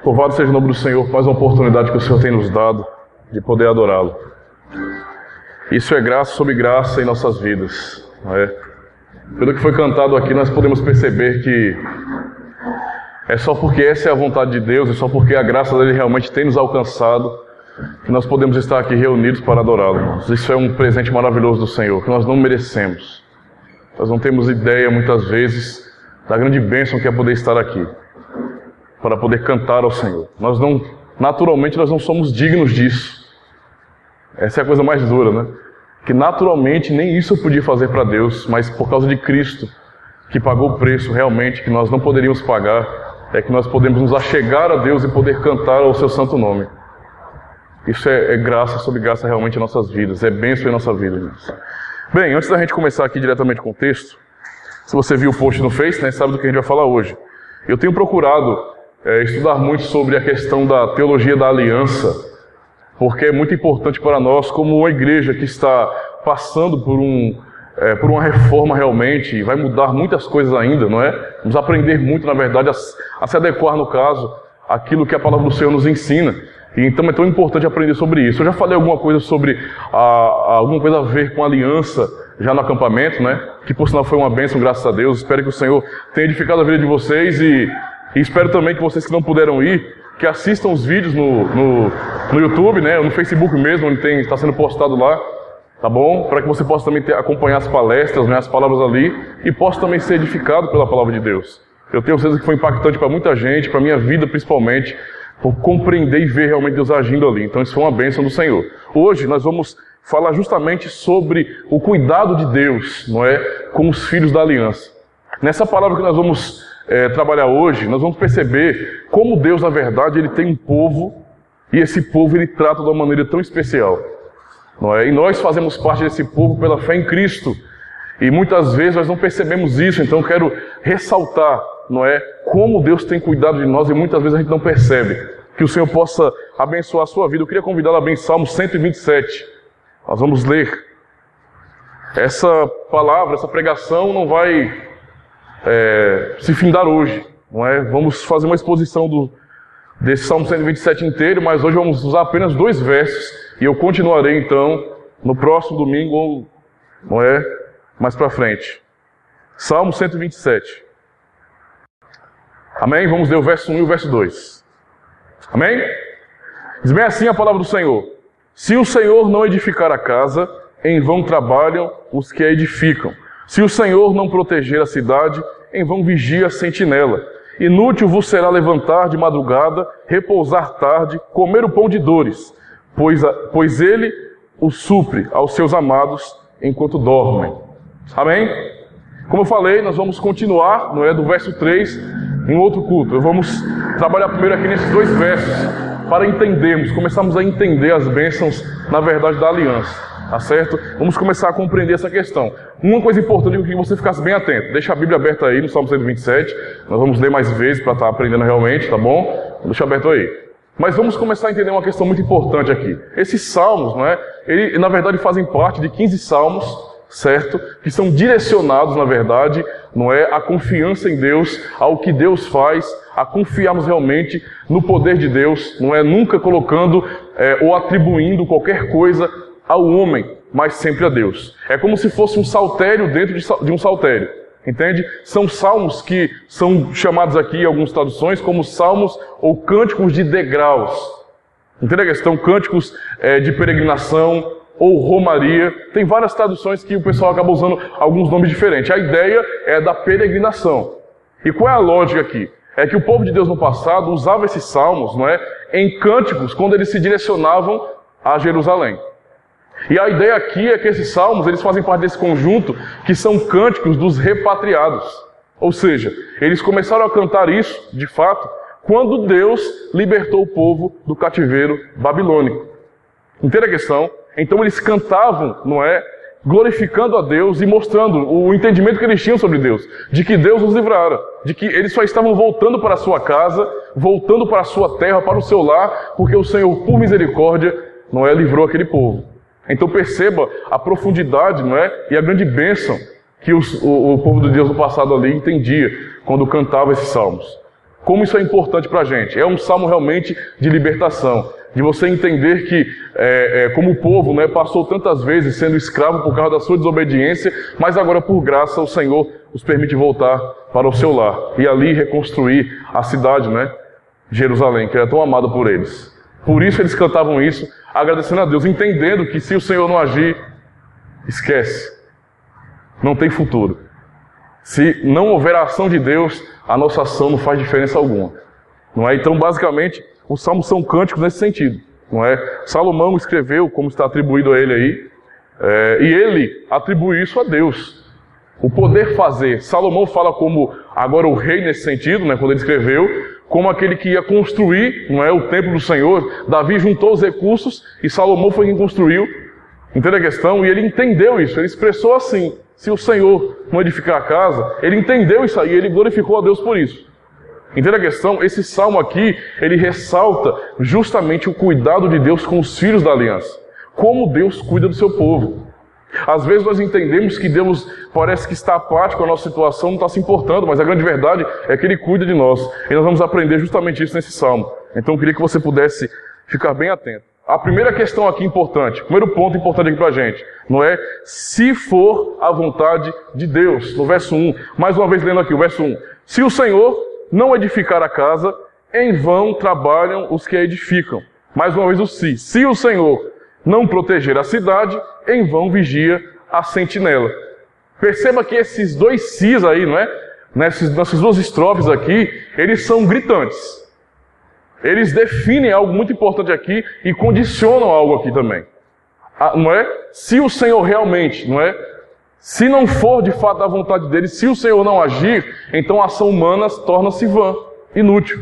Louvado seja o nome do Senhor por mais uma oportunidade que o Senhor tem nos dado de poder adorá-lo. Isso é graça sobre graça em nossas vidas, não é? Pelo que foi cantado aqui, nós podemos perceber que é só porque essa é a vontade de Deus, é só porque a graça dele realmente tem nos alcançado, que nós podemos estar aqui reunidos para adorá-lo. Isso é um presente maravilhoso do Senhor, que nós não merecemos. Nós não temos ideia, muitas vezes, da grande bênção que é poder estar aqui, para poder cantar ao Senhor. Naturalmente, nós não somos dignos disso. Essa é a coisa mais dura, né? Que naturalmente nem isso eu podia fazer para Deus, mas por causa de Cristo, que pagou o preço realmente, que nós não poderíamos pagar, é que nós podemos nos achegar a Deus e poder cantar ao seu santo nome. Isso é graça sobre graça realmente em nossas vidas, é bênção em nossa vida, irmãos. Bem, antes da gente começar aqui diretamente com o texto, se você viu o post no Face, né, sabe do que a gente vai falar hoje. Eu tenho procurado estudar muito sobre a questão da teologia da aliança, porque é muito importante para nós, como uma igreja que está passando por uma reforma realmente, e vai mudar muitas coisas ainda, não é? Vamos aprender muito, na verdade, a se adequar, no caso, àquilo que a palavra do Senhor nos ensina. E então é tão importante aprender sobre isso. Eu já falei alguma coisa sobre alguma coisa a ver com aliança já no acampamento, né? Que por sinal foi uma bênção, graças a Deus. Espero que o Senhor tenha edificado a vida de vocês e espero também que vocês que não puderam ir, que assistam os vídeos no YouTube, né? No Facebook mesmo, onde está sendo postado lá, tá bom? Para que você possa também acompanhar as palestras, né? As palavras ali, e possa também ser edificado pela palavra de Deus. Eu tenho certeza que foi impactante para muita gente, para a minha vida principalmente, por compreender e ver realmente Deus agindo ali. Então isso foi uma bênção do Senhor. Hoje nós vamos falar justamente sobre o cuidado de Deus, não é? Com os filhos da aliança. Nessa palavra que nós vamos trabalhar hoje, nós vamos perceber como Deus, na verdade, ele tem um povo, e esse povo ele trata de uma maneira tão especial, não é? E nós fazemos parte desse povo pela fé em Cristo, e muitas vezes nós não percebemos isso. Então eu quero ressaltar, não é, como Deus tem cuidado de nós, e muitas vezes a gente não percebe. Que o Senhor possa abençoar a sua vida. Eu queria convidá-la a abrir em Salmo 127. Nós vamos ler. Essa palavra, essa pregação não vai se findar hoje, não é? Vamos fazer uma exposição desse Salmo 127 inteiro, mas hoje vamos usar apenas 2 versos, e eu continuarei então no próximo domingo, ou não é, mais para frente. Salmo 127. Amém? Vamos ler o verso 1 e o verso 2. Amém? Diz bem assim a palavra do Senhor: se o Senhor não edificar a casa, em vão trabalham os que a edificam. Se o Senhor não proteger a cidade, em vão vigia a sentinela. Inútil vos será levantar de madrugada, repousar tarde, comer o pão de dores, pois ele o supre aos seus amados enquanto dormem. Amém? Como eu falei, nós vamos continuar, não é, do verso 3 em outro culto. Vamos trabalhar primeiro aqui nesses 2 versos, para entendermos, começarmos a entender as bênçãos, na verdade, da aliança. Tá certo? Vamos começar a compreender essa questão. Uma coisa importante é que você ficasse bem atento. Deixa a Bíblia aberta aí no Salmo 127. Nós vamos ler mais vezes para estar aprendendo realmente, tá bom? Deixa aberto aí. Mas vamos começar a entender uma questão muito importante aqui. Esses salmos, não é? Eles, na verdade, fazem parte de 15 salmos, certo? Que são direcionados, na verdade, não é, a confiança em Deus, ao que Deus faz, a confiarmos realmente no poder de Deus, não é? Nunca colocando ou atribuindo qualquer coisa ao homem, mas sempre a Deus. É como se fosse um saltério dentro de um saltério, entende? São salmos que são chamados aqui, em algumas traduções, como salmos ou cânticos de degraus. Entende a questão? Cânticos de peregrinação ou romaria. Tem várias traduções que o pessoal acaba usando alguns nomes diferentes. A ideia é da peregrinação. E qual é a lógica aqui? É que o povo de Deus no passado usava esses salmos, não é, em cânticos quando eles se direcionavam a Jerusalém. E a ideia aqui é que esses salmos, eles fazem parte desse conjunto que são cânticos dos repatriados. Ou seja, eles começaram a cantar isso, de fato, quando Deus libertou o povo do cativeiro babilônico. Entende a questão? Então eles cantavam, não é, glorificando a Deus e mostrando o entendimento que eles tinham sobre Deus, de que Deus os livrara, de que eles só estavam voltando para a sua casa, voltando para a sua terra, para o seu lar, porque o Senhor, por misericórdia, não é, livrou aquele povo. Então perceba a profundidade, não é, e a grande bênção que o povo de Deus no passado ali entendia quando cantava esses salmos. Como isso é importante para a gente. É um salmo realmente de libertação, de você entender que, como o povo, né, passou tantas vezes sendo escravo por causa da sua desobediência, mas agora, por graça, o Senhor os permite voltar para o seu lar e ali reconstruir a cidade, né, Jerusalém, que era tão amada por eles. Por isso eles cantavam isso, agradecendo a Deus, entendendo que se o Senhor não agir, esquece, não tem futuro. Se não houver a ação de Deus, a nossa ação não faz diferença alguma. Não é? Então, basicamente, os salmos são cânticos nesse sentido. Não é? Salomão escreveu, como está atribuído a ele aí, e ele atribui isso a Deus. O poder fazer. Salomão fala como agora o rei nesse sentido, né, quando ele escreveu, como aquele que ia construir, não é, o templo do Senhor. Davi juntou os recursos e Salomão foi quem construiu. Entende a questão? E ele entendeu isso, ele expressou assim: se o Senhor não edificar a casa, ele entendeu isso aí, ele glorificou a Deus por isso. Entende a questão? Esse salmo aqui, ele ressalta justamente o cuidado de Deus com os filhos da aliança. Como Deus cuida do seu povo. Às vezes nós entendemos que Deus parece que está apático com a nossa situação, não está se importando, mas a grande verdade é que Ele cuida de nós. E nós vamos aprender justamente isso nesse salmo. Então eu queria que você pudesse ficar bem atento. A primeira questão aqui importante, o primeiro ponto importante aqui pra gente, não é se for a vontade de Deus. No verso 1, mais uma vez lendo aqui o verso 1. Se o Senhor não edificar a casa, em vão trabalham os que a edificam. Mais uma vez o se. Se o Senhor não proteger a cidade, em vão vigia a sentinela. Perceba que esses dois sis aí, não é? Nessas duas estrofes aqui, eles são gritantes. Eles definem algo muito importante aqui e condicionam algo aqui também. Não é? Se o Senhor realmente, não é? Se não for de fato a vontade dele, se o Senhor não agir, então a ação humana torna-se vã, inútil.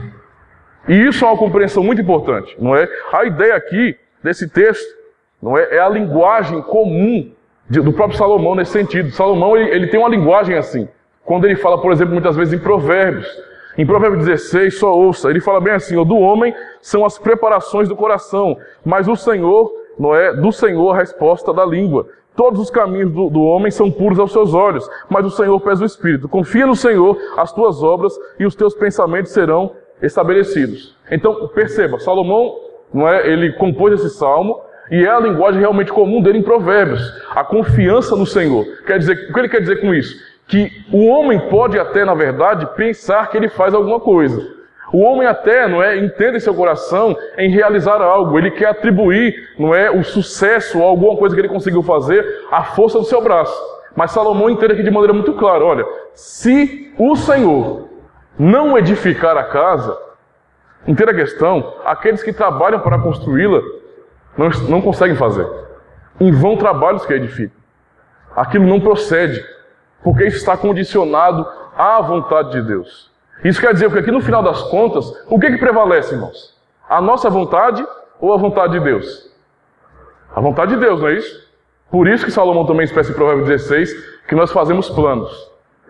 E isso é uma compreensão muito importante, não é? A ideia aqui desse texto, não é? É a linguagem comum do próprio Salomão nesse sentido. Salomão ele tem uma linguagem assim. Quando ele fala, por exemplo, muitas vezes em Provérbios. Em Provérbios 16, só ouça, ele fala bem assim: do homem são as preparações do coração, mas o Senhor, não é? Do Senhor a resposta da língua. Todos os caminhos do homem são puros aos seus olhos, mas o Senhor pesa o espírito. Confia no Senhor as tuas obras e os teus pensamentos serão estabelecidos. Então, perceba, Salomão, não é? Ele compôs esse salmo e é a linguagem realmente comum dele em Provérbios. A confiança no Senhor. Quer dizer, o que ele quer dizer com isso? Que o homem pode até, na verdade, pensar que ele faz alguma coisa. O homem até, não é, entende em seu coração em realizar algo. Ele quer atribuir, não é, o sucesso ou alguma coisa que ele conseguiu fazer à força do seu braço. Mas Salomão entende aqui de maneira muito clara: olha, se o Senhor não edificar a casa, entenda a questão, aqueles que trabalham para construí-la não conseguem fazer. Em vão trabalham os que edificam. Aquilo não procede, porque isso está condicionado à vontade de Deus. Isso quer dizer que aqui no final das contas, o que prevalece, irmãos? A nossa vontade ou a vontade de Deus? A vontade de Deus, não é isso? Por isso que Salomão também expressa em Provérbios 16 que nós fazemos planos.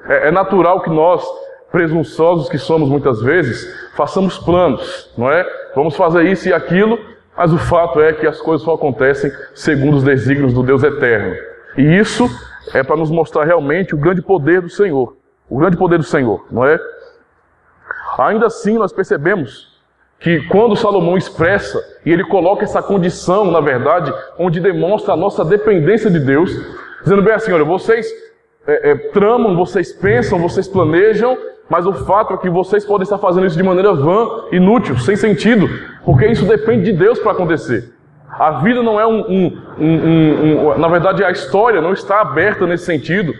É natural que nós, presunçosos que somos muitas vezes, façamos planos, não é? Vamos fazer isso e aquilo, mas o fato é que as coisas só acontecem segundo os desígnios do Deus eterno. E isso é para nos mostrar realmente o grande poder do Senhor. O grande poder do Senhor, não é? Ainda assim, nós percebemos que quando Salomão expressa, e ele coloca essa condição, na verdade, onde demonstra a nossa dependência de Deus, dizendo bem assim: olha, vocês tramam, vocês pensam, vocês planejam, mas o fato é que vocês podem estar fazendo isso de maneira vã, inútil, sem sentido, porque isso depende de Deus para acontecer. A vida não é na verdade, a história não está aberta nesse sentido,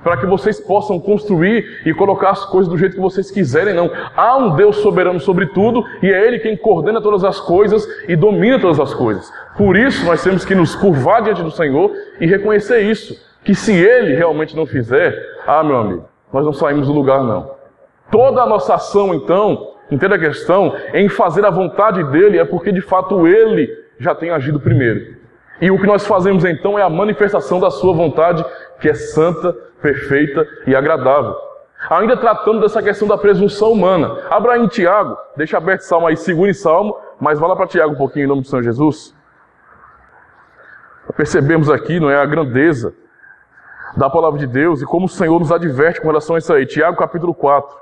para que vocês possam construir e colocar as coisas do jeito que vocês quiserem, não. Há um Deus soberano sobre tudo, e é Ele quem coordena todas as coisas e domina todas as coisas. Por isso, nós temos que nos curvar diante do Senhor e reconhecer isso, que se Ele realmente não fizer, meu amigo, nós não saímos do lugar, não. Toda a nossa ação, então, entenda a questão, em fazer a vontade dEle, é porque, de fato, Ele já tem agido primeiro. E o que nós fazemos, então, é a manifestação da sua vontade, que é santa, perfeita e agradável. Ainda tratando dessa questão da presunção humana. Abra em Tiago, deixa aberto Salmo aí, segure Salmo, mas vá lá para Tiago um pouquinho em nome do Senhor Jesus. Percebemos aqui, não é, a grandeza da palavra de Deus e como o Senhor nos adverte com relação a isso aí. Tiago capítulo 4.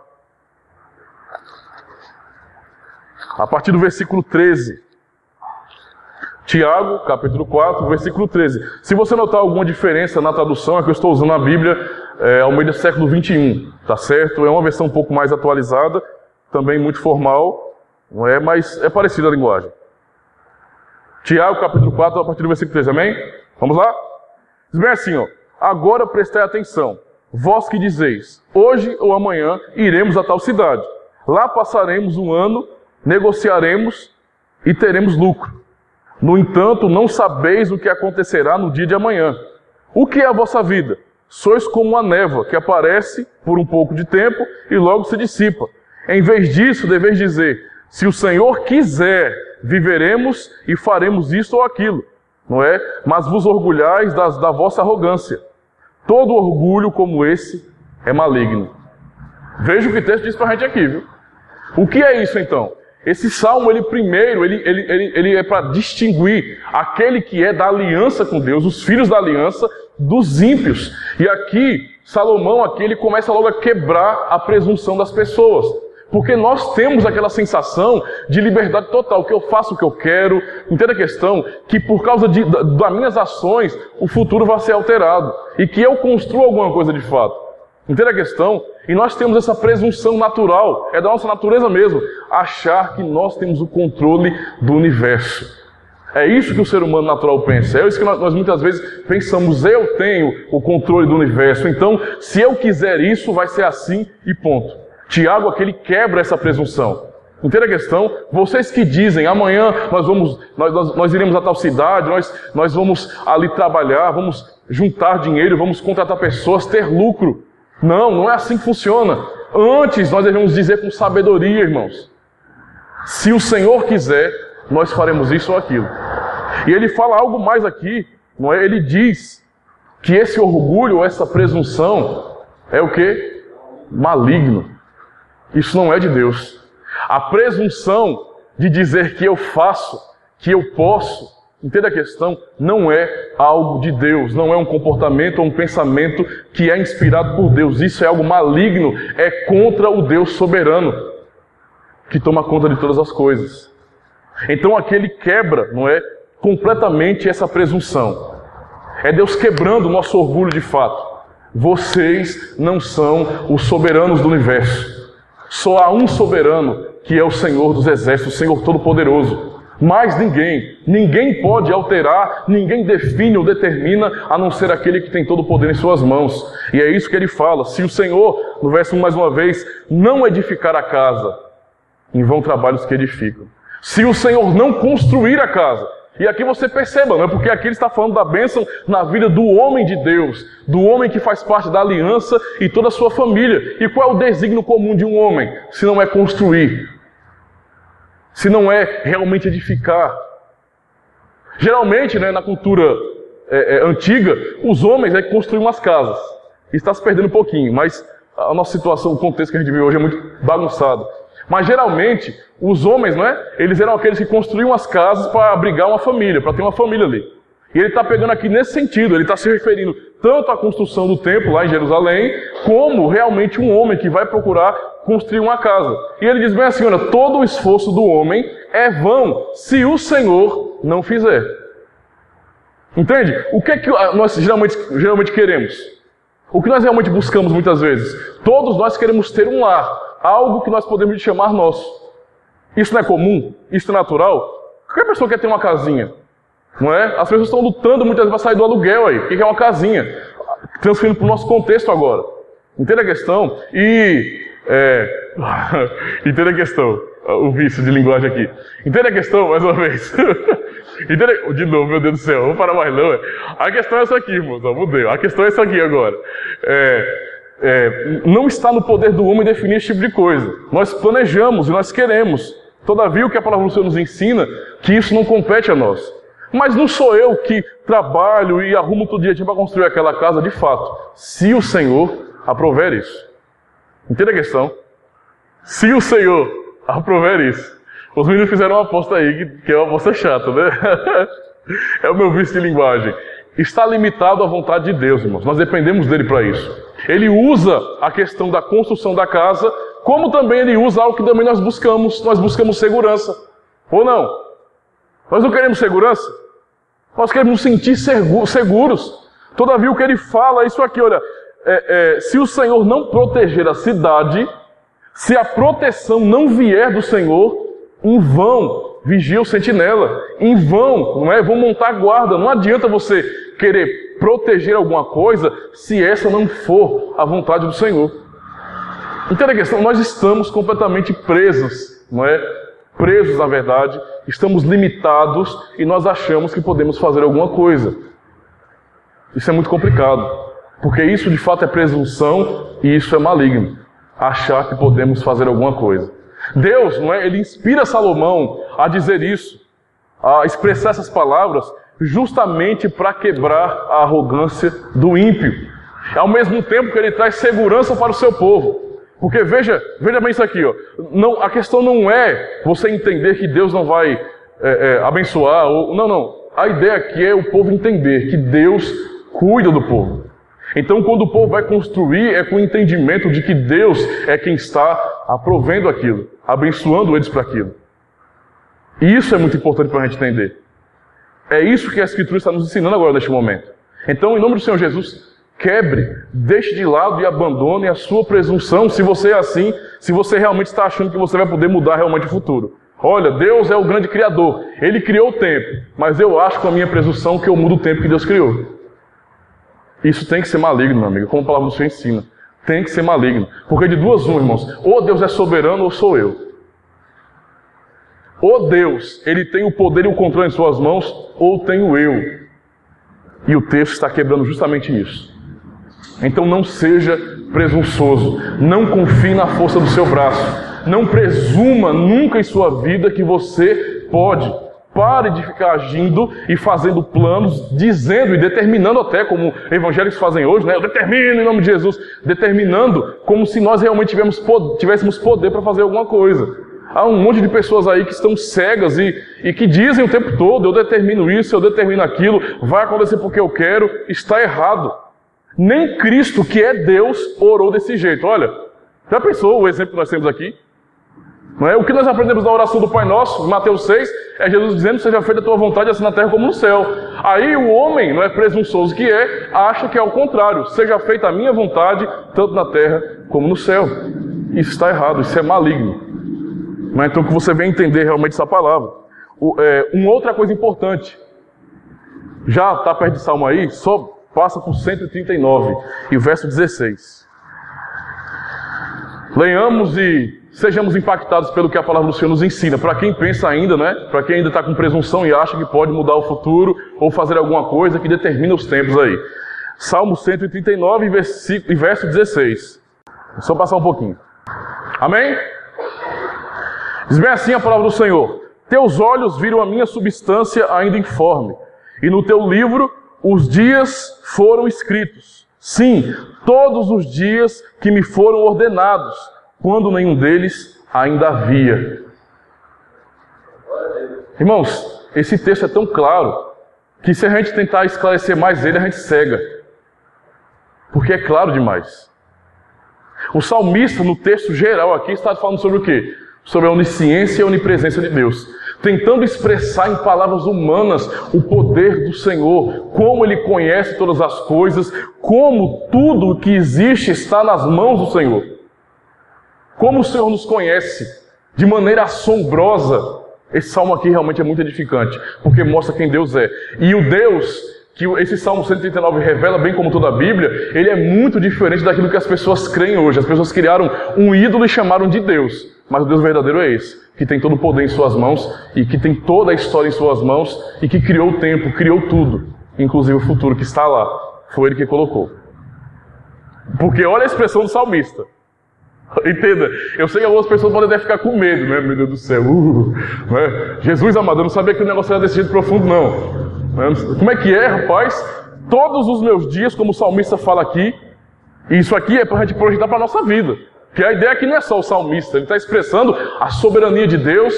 a partir do versículo 13. Tiago, capítulo 4, versículo 13. Se você notar alguma diferença na tradução, é que eu estou usando a Bíblia ao meio do século 21, tá certo? É uma versão um pouco mais atualizada, também muito formal, não é? Mas é parecida a linguagem. Tiago, capítulo 4, a partir do versículo 13, amém? Vamos lá? Diz bem assim, ó. Agora prestai atenção, vós que dizeis, hoje ou amanhã iremos a tal cidade. Lá passaremos um ano, negociaremos e teremos lucro. No entanto, não sabeis o que acontecerá no dia de amanhã. O que é a vossa vida? Sois como uma névoa que aparece por um pouco de tempo e logo se dissipa. Em vez disso, deveis dizer, se o Senhor quiser, viveremos e faremos isto ou aquilo, não é? Mas vos orgulhais da vossa arrogância. Todo orgulho como esse é maligno. Veja o que o texto diz para a gente aqui, viu? O que é isso então? Esse salmo, ele é para distinguir aquele que é da aliança com Deus, os filhos da aliança, dos ímpios. E aqui, Salomão, ele começa logo a quebrar a presunção das pessoas. Porque nós temos aquela sensação de liberdade total, que eu faço o que eu quero. Entende a questão? Que por causa das minhas ações, o futuro vai ser alterado. E que eu construo alguma coisa de fato. Entende a questão? E nós temos essa presunção natural, é da nossa natureza mesmo, achar que nós temos o controle do universo. É isso que o ser humano natural pensa, é isso que nós muitas vezes pensamos, eu tenho o controle do universo, então se eu quiser isso, vai ser assim e ponto. Tiago, ele quebra essa presunção. Entende a questão? Vocês que dizem, amanhã nós iremos a tal cidade, nós vamos ali trabalhar, vamos juntar dinheiro, vamos contratar pessoas, ter lucro. Não é assim que funciona. Antes nós devemos dizer com sabedoria, irmãos. Se o Senhor quiser, nós faremos isso ou aquilo. E ele fala algo mais aqui, não é? Ele diz que esse orgulho, essa presunção, é o quê? Maligno. Isso não é de Deus. A presunção de dizer que eu faço, que eu posso, entenda a questão, não é algo de Deus, não é um comportamento ou um pensamento que é inspirado por Deus. Isso é algo maligno, é contra o Deus soberano, que toma conta de todas as coisas. Então aquele quebra, não é, completamente essa presunção. É Deus quebrando o nosso orgulho de fato. Vocês não são os soberanos do universo. Só há um soberano, que é o Senhor dos Exércitos, o Senhor Todo-Poderoso. Mas ninguém pode alterar, ninguém define ou determina, a não ser aquele que tem todo o poder em suas mãos. E é isso que ele fala. Se o Senhor, no verso 1 mais uma vez, não edificar a casa, em vão trabalhos que edificam. Se o Senhor não construir a casa, e aqui você perceba, não é? Porque aqui ele está falando da bênção na vida do homem de Deus, do homem que faz parte da aliança e toda a sua família. E qual é o desígnio comum de um homem, se não é construir? Se não é realmente edificar. Geralmente, né, na cultura antiga, os homens construíam as casas. Isso está se perdendo um pouquinho, mas a nossa situação, o contexto que a gente vive hoje é muito bagunçado. Mas geralmente, os homens, não é? Eles eram aqueles que construíam as casas para abrigar uma família, para ter uma família ali. E ele está pegando aqui nesse sentido, ele está se referindo tanto à construção do templo lá em Jerusalém, como realmente um homem que vai procurar construir uma casa. E ele diz bem assim, olha, todo o esforço do homem é vão, se o Senhor não fizer. Entende? O que é que nós geralmente queremos? O que nós realmente buscamos muitas vezes? Todos nós queremos ter um lar, algo que nós podemos chamar nosso. Isso não é comum? Isso é natural? Qualquer pessoa quer ter uma casinha, não é? As pessoas estão lutando muitas vezes para sair do aluguel aí. O que é uma casinha? Transferindo para o nosso contexto agora. Entende a questão? Entende a questão? O vício de linguagem aqui. Entende a questão, mais uma vez? De novo, meu Deus do céu, vamos parar mais não. A questão é essa aqui, irmãos. Mudei. A questão é essa aqui agora. Não está no poder do homem definir esse tipo de coisa. Nós planejamos e nós queremos. Todavia, o que a palavra do Senhor nos ensina, que isso não compete a nós. Mas não sou eu que trabalho e arrumo todo dia para construir aquela casa de fato. Se o Senhor aprover isso. Entende a questão? Se o Senhor aprover isso. Os meninos fizeram uma aposta aí, que é uma aposta chata, né? É o meu vício de linguagem. Está limitado à vontade de Deus, irmãos. Nós dependemos dele para isso. Ele usa a questão da construção da casa como também Ele usa algo que também nós buscamos segurança. Ou não? Nós não queremos segurança? Nós queremos nos sentir seguros. Todavia o que Ele fala é isso aqui, olha, se o Senhor não proteger a cidade, se a proteção não vier do Senhor, em vão vigia o sentinela, em vão, não é? Vão montar guarda. Não adianta você querer proteger alguma coisa se essa não for a vontade do Senhor. Entenda a questão, nós estamos completamente presos, não é? Presos, na verdade, estamos limitados e nós achamos que podemos fazer alguma coisa. Isso é muito complicado, porque isso de fato é presunção e isso é maligno, achar que podemos fazer alguma coisa. Deus, não é? Ele inspira Salomão a dizer isso, a expressar essas palavras, justamente para quebrar a arrogância do ímpio. Ao mesmo tempo que ele traz segurança para o seu povo. Porque veja bem isso aqui, ó. Não, a questão não é você entender que Deus não vai abençoar. Não. A ideia aqui é o povo entender que Deus cuida do povo. Então, quando o povo vai construir, é com o entendimento de que Deus é quem está provendo aquilo, abençoando eles para aquilo. E isso é muito importante para a gente entender. É isso que a Escritura está nos ensinando agora neste momento. Então, em nome do Senhor Jesus, quebre, deixe de lado e abandone a sua presunção, se você é assim, se você realmente está achando que você vai poder mudar realmente o futuro. Olha, Deus é o grande Criador, Ele criou o tempo, mas eu acho com a minha presunção que eu mudo o tempo que Deus criou. Isso tem que ser maligno, meu amigo, como a palavra do Senhor ensina. Tem que ser maligno, porque de duas uma, irmãos, ou Deus é soberano ou sou eu. Ou Deus, Ele tem o poder e o controle em suas mãos, ou tenho eu. E o texto está quebrando justamente isso. Então não seja presunçoso, não confie na força do seu braço, não presuma nunca em sua vida que você pode. Pare de ficar agindo e fazendo planos, dizendo e determinando até, como evangélicos fazem hoje, né? Eu determino em nome de Jesus, determinando como se nós realmente tivéssemos poder para fazer alguma coisa. Há um monte de pessoas aí que estão cegas e que dizem o tempo todo, eu determino isso, eu determino aquilo, vai acontecer porque eu quero. Está errado. Nem Cristo, que é Deus, orou desse jeito. Olha, já pensou o exemplo que nós temos aqui? Não é? O que nós aprendemos na oração do Pai Nosso, em Mateus 6, é Jesus dizendo, seja feita a tua vontade assim na terra como no céu. Aí o homem, não é presunçoso que é, acha que é o contrário, seja feita a minha vontade, tanto na terra como no céu. Isso está errado, isso é maligno. Então que você venha entender realmente essa palavra. Uma outra coisa importante, já está perto de Salmo aí, só passa por 139 e verso 16. Leiamos e sejamos impactados pelo que a palavra do Senhor nos ensina. Para quem pensa ainda, né? Para quem ainda está com presunção e acha que pode mudar o futuro ou fazer alguma coisa que determina os tempos aí. Salmo 139 e verso 16. Só passar um pouquinho. Amém? Diz bem assim a palavra do Senhor: teus olhos viram a minha substância ainda informe, e no teu livro os dias foram escritos. Sim, todos os dias que me foram ordenados, quando nenhum deles ainda havia. Irmãos, esse texto é tão claro que se a gente tentar esclarecer mais ele, a gente cega. Porque é claro demais. O salmista, no texto geral aqui, está falando sobre o quê? Sobre a onisciência e a onipresença de Deus. Tentando expressar em palavras humanas o poder do Senhor, como Ele conhece todas as coisas, como tudo o que existe está nas mãos do Senhor. Como o Senhor nos conhece de maneira assombrosa. Esse salmo aqui realmente é muito edificante, porque mostra quem Deus é. E o Deus que esse Salmo 139 revela, bem como toda a Bíblia, ele é muito diferente daquilo que as pessoas creem hoje. As pessoas criaram um ídolo e chamaram de Deus. Mas o Deus verdadeiro é esse, que tem todo o poder em suas mãos e que tem toda a história em suas mãos e que criou o tempo, criou tudo, inclusive o futuro que está lá. Foi Ele que colocou. Porque olha a expressão do salmista. Entenda, eu sei que algumas pessoas podem até ficar com medo, né? Meu Deus do céu, né? Jesus amado, eu não sabia que o negócio era desse jeito profundo, não. Como é que é, rapaz? Todos os meus dias, como o salmista fala aqui, e isso aqui é para a gente projetar para a nossa vida. Que a ideia aqui não é só o salmista, ele está expressando a soberania de Deus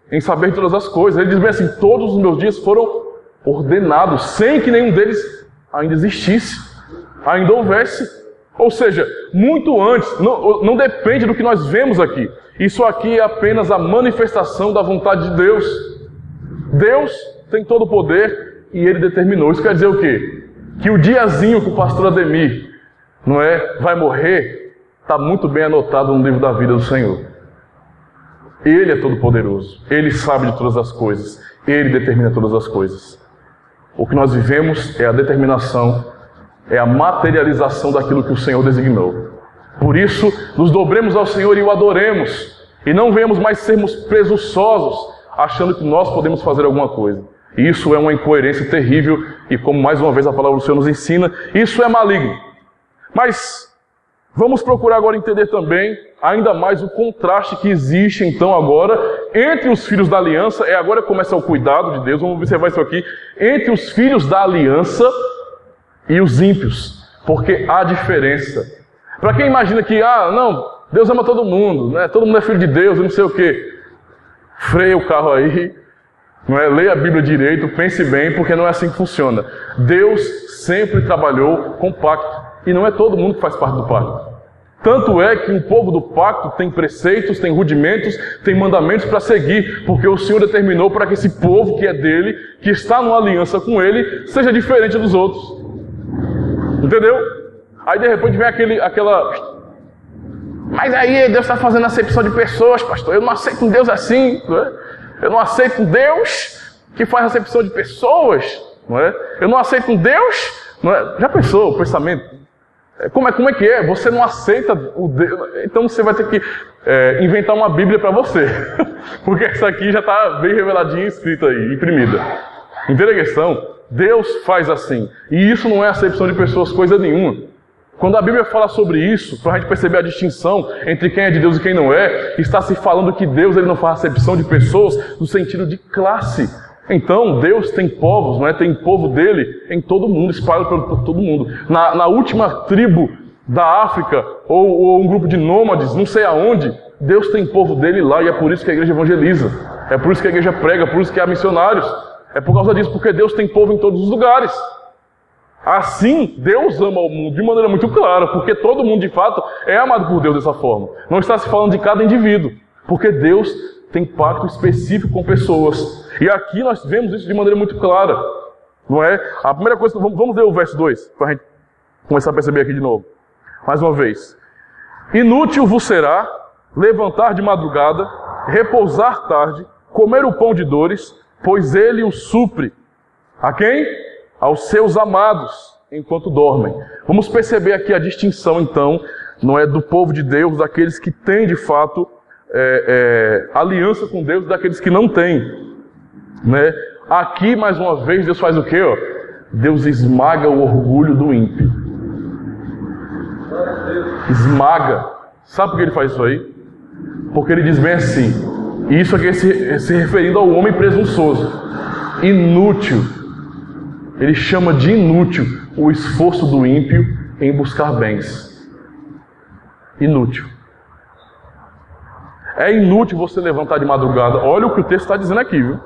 em saber todas as coisas. Ele diz bem assim, todos os meus dias foram ordenados, sem que nenhum deles ainda existisse, ainda houvesse. Ou seja, muito antes, não depende do que nós vemos aqui. Isso aqui é apenas a manifestação da vontade de Deus. Deus tem todo o poder e Ele determinou. Isso quer dizer o quê? Que o diazinho que o pastor Ademir vai morrer, está muito bem anotado no livro da vida do Senhor. Ele é todo poderoso. Ele sabe de todas as coisas. Ele determina todas as coisas. O que nós vivemos é a determinação, é a materialização daquilo que o Senhor designou. Por isso, nos dobremos ao Senhor e o adoremos. E não venhamos mais sermos presunçosos, achando que nós podemos fazer alguma coisa. E isso é uma incoerência terrível e, como mais uma vez a palavra do Senhor nos ensina, isso é maligno. Mas vamos procurar agora entender também ainda mais o contraste que existe então agora entre os filhos da aliança. Agora começa o cuidado de Deus, vamos observar isso aqui, entre os filhos da aliança e os ímpios, porque há diferença. Para quem imagina que, Deus ama todo mundo, todo mundo é filho de Deus, eu não sei o quê, freia o carro aí, leia a Bíblia direito, pense bem, porque não é assim que funciona. Deus sempre trabalhou com pacto, e não é todo mundo que faz parte do pacto. Tanto é que o povo do pacto tem preceitos, tem rudimentos, tem mandamentos para seguir, porque o Senhor determinou para que esse povo que é dele, que está numa aliança com ele, seja diferente dos outros. Entendeu? Aí de repente vem aquela... Mas aí Deus está fazendo acepção de pessoas, pastor. Eu não aceito um Deus assim. Eu não aceito um Deus que faz acepção de pessoas. Eu não aceito um Deus... Já pensou o pensamento? Como é que é? Você não aceita o Deus... Então você vai ter que inventar uma Bíblia para você. Porque essa aqui já está bem reveladinha, escrita aí, imprimida. Entende a questão? Deus faz assim. E isso não é acepção de pessoas, coisa nenhuma. Quando a Bíblia fala sobre isso, para a gente perceber a distinção entre quem é de Deus e quem não é, está se falando que Deus ele não faz acepção de pessoas no sentido de classe. Então, Deus tem povos, tem povo dele em todo mundo, espalhado por todo mundo. Na última tribo da África, ou um grupo de nômades, não sei aonde, Deus tem povo dele lá, e é por isso que a igreja evangeliza. É por isso que a igreja prega, é por isso que há missionários. É por causa disso, porque Deus tem povo em todos os lugares. Assim, Deus ama o mundo de maneira muito clara, porque todo mundo de fato é amado por Deus dessa forma. Não está se falando de cada indivíduo, porque Deus tem pacto específico com pessoas. E aqui nós vemos isso de maneira muito clara, não é? A primeira coisa, vamos ler o verso 2, para a gente começar a perceber aqui de novo. Mais uma vez. Inútil vos será levantar de madrugada, repousar tarde, comer o pão de dores, pois ele o supre. A quem? Aos seus amados, enquanto dormem. Vamos perceber aqui a distinção, então, não é do povo de Deus, daqueles que têm, de fato, aliança com Deus, daqueles que não têm. Aqui, mais uma vez, Deus faz o quê? Deus esmaga o orgulho do ímpio. Esmaga. Sabe por que ele faz isso aí? Porque ele diz bem assim, e isso aqui é se referindo ao homem presunçoso, inútil. Ele chama de inútil o esforço do ímpio em buscar bens. Inútil. É inútil você levantar de madrugada. Olha o que o texto está dizendo aqui, viu?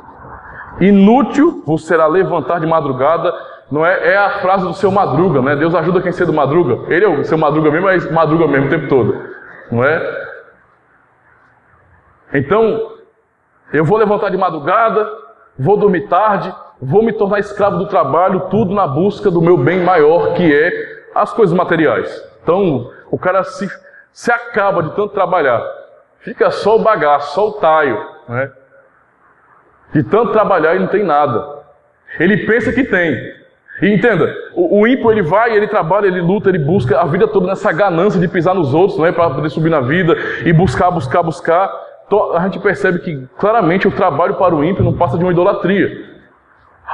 Inútil você será levantar de madrugada. Não é a frase do seu Madruga, né? Deus ajuda quem cedo madruga. Ele é o seu Madruga mesmo, mas madruga mesmo o tempo todo. Não é? Então, eu vou levantar de madrugada, vou dormir tarde, vou me tornar escravo do trabalho, tudo na busca do meu bem maior, que é as coisas materiais. Então, o cara se acaba de tanto trabalhar. Fica só o bagaço, só o taio, né? De tanto trabalhar, ele não tem nada. Ele pensa que tem. E entenda, o ímpio ele vai, ele trabalha, ele luta, ele busca a vida toda nessa ganância de pisar nos outros, não é, para poder subir na vida e buscar. A gente percebe que claramente o trabalho para o ímpio não passa de uma idolatria.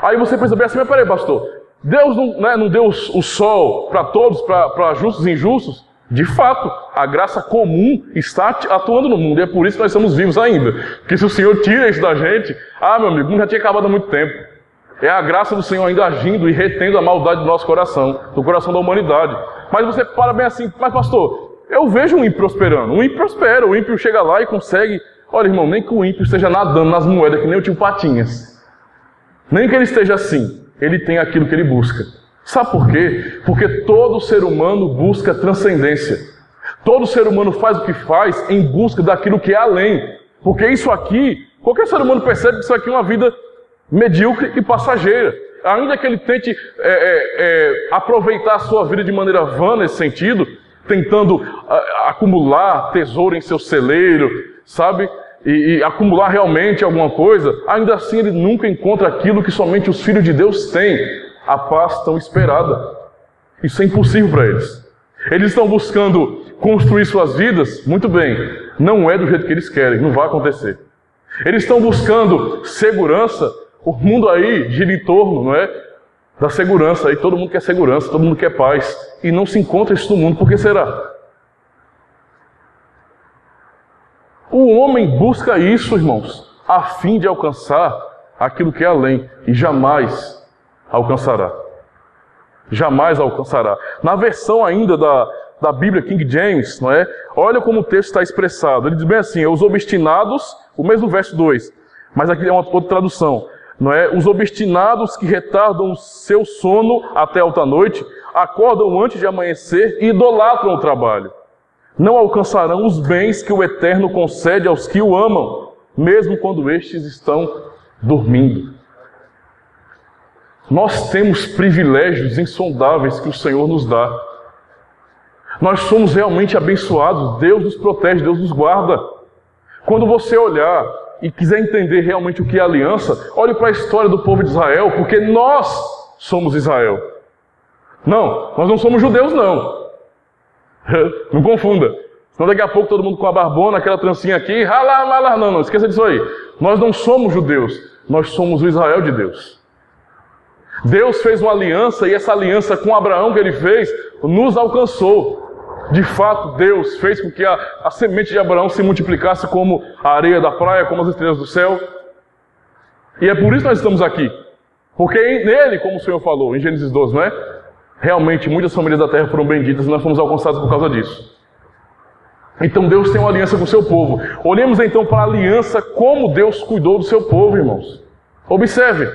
Aí você pensa bem assim, mas peraí, pastor, Deus não deu o sol para todos, para justos e injustos? De fato, a graça comum está atuando no mundo, e é por isso que nós estamos vivos ainda. Porque se o Senhor tira isso da gente, meu amigo, o mundo já tinha acabado há muito tempo. É a graça do Senhor ainda agindo e retendo a maldade do nosso coração, do coração da humanidade. Mas você para bem assim, mas pastor, eu vejo um ímpio prosperando. Um ímpio prospera, o ímpio chega lá e consegue... Olha, irmão, nem que o ímpio esteja nadando nas moedas, que nem o tio Patinhas. Nem que ele esteja assim, ele tem aquilo que ele busca. Sabe por quê? Porque todo ser humano busca transcendência. Todo ser humano faz o que faz em busca daquilo que é além. Porque isso aqui, qualquer ser humano percebe que isso aqui é uma vida medíocre e passageira. Ainda que ele tente aproveitar a sua vida de maneira vã nesse sentido, tentando acumular tesouro em seu celeiro, sabe? E acumular realmente alguma coisa, ainda assim ele nunca encontra aquilo que somente os filhos de Deus têm, a paz tão esperada. Isso é impossível para eles. Eles estão buscando construir suas vidas, muito bem, não é do jeito que eles querem, não vai acontecer. Eles estão buscando segurança, o mundo aí gira em torno, não é? Da segurança, aí todo mundo quer segurança, todo mundo quer paz, e não se encontra isso no mundo, por que será? O homem busca isso, irmãos, a fim de alcançar aquilo que é além, e jamais alcançará. Jamais alcançará. Na versão ainda da Bíblia King James, não é? Olha como o texto está expressado. Ele diz bem assim: os obstinados, o mesmo verso 2, mas aqui é uma outra tradução, não é? Os obstinados que retardam o seu sono até alta noite, acordam antes de amanhecer e idolatram o trabalho. Não alcançarão os bens que o Eterno concede aos que o amam, mesmo quando estes estão dormindo. Nós temos privilégios insondáveis que o Senhor nos dá. Nós somos realmente abençoados. Deus nos protege, Deus nos guarda. Quando você olhar e quiser entender realmente o que é aliança, olhe para a história do povo de Israel, porque nós somos Israel. Não, nós não somos judeus, não. Não confunda. Senão daqui a pouco todo mundo com a barbona, aquela trancinha aqui, não, esqueça disso aí. Nós não somos judeus, nós somos o Israel de Deus. Deus fez uma aliança, e essa aliança com Abraão que ele fez, nos alcançou. De fato, Deus fez com que a semente de Abraão se multiplicasse como a areia da praia, como as estrelas do céu. E é por isso que nós estamos aqui. Porque nele, como o Senhor falou, em Gênesis 12, não é? Realmente, muitas famílias da terra foram benditas e nós fomos alcançados por causa disso. Então Deus tem uma aliança com o seu povo. Olhemos então para a aliança, como Deus cuidou do seu povo, irmãos. Observe.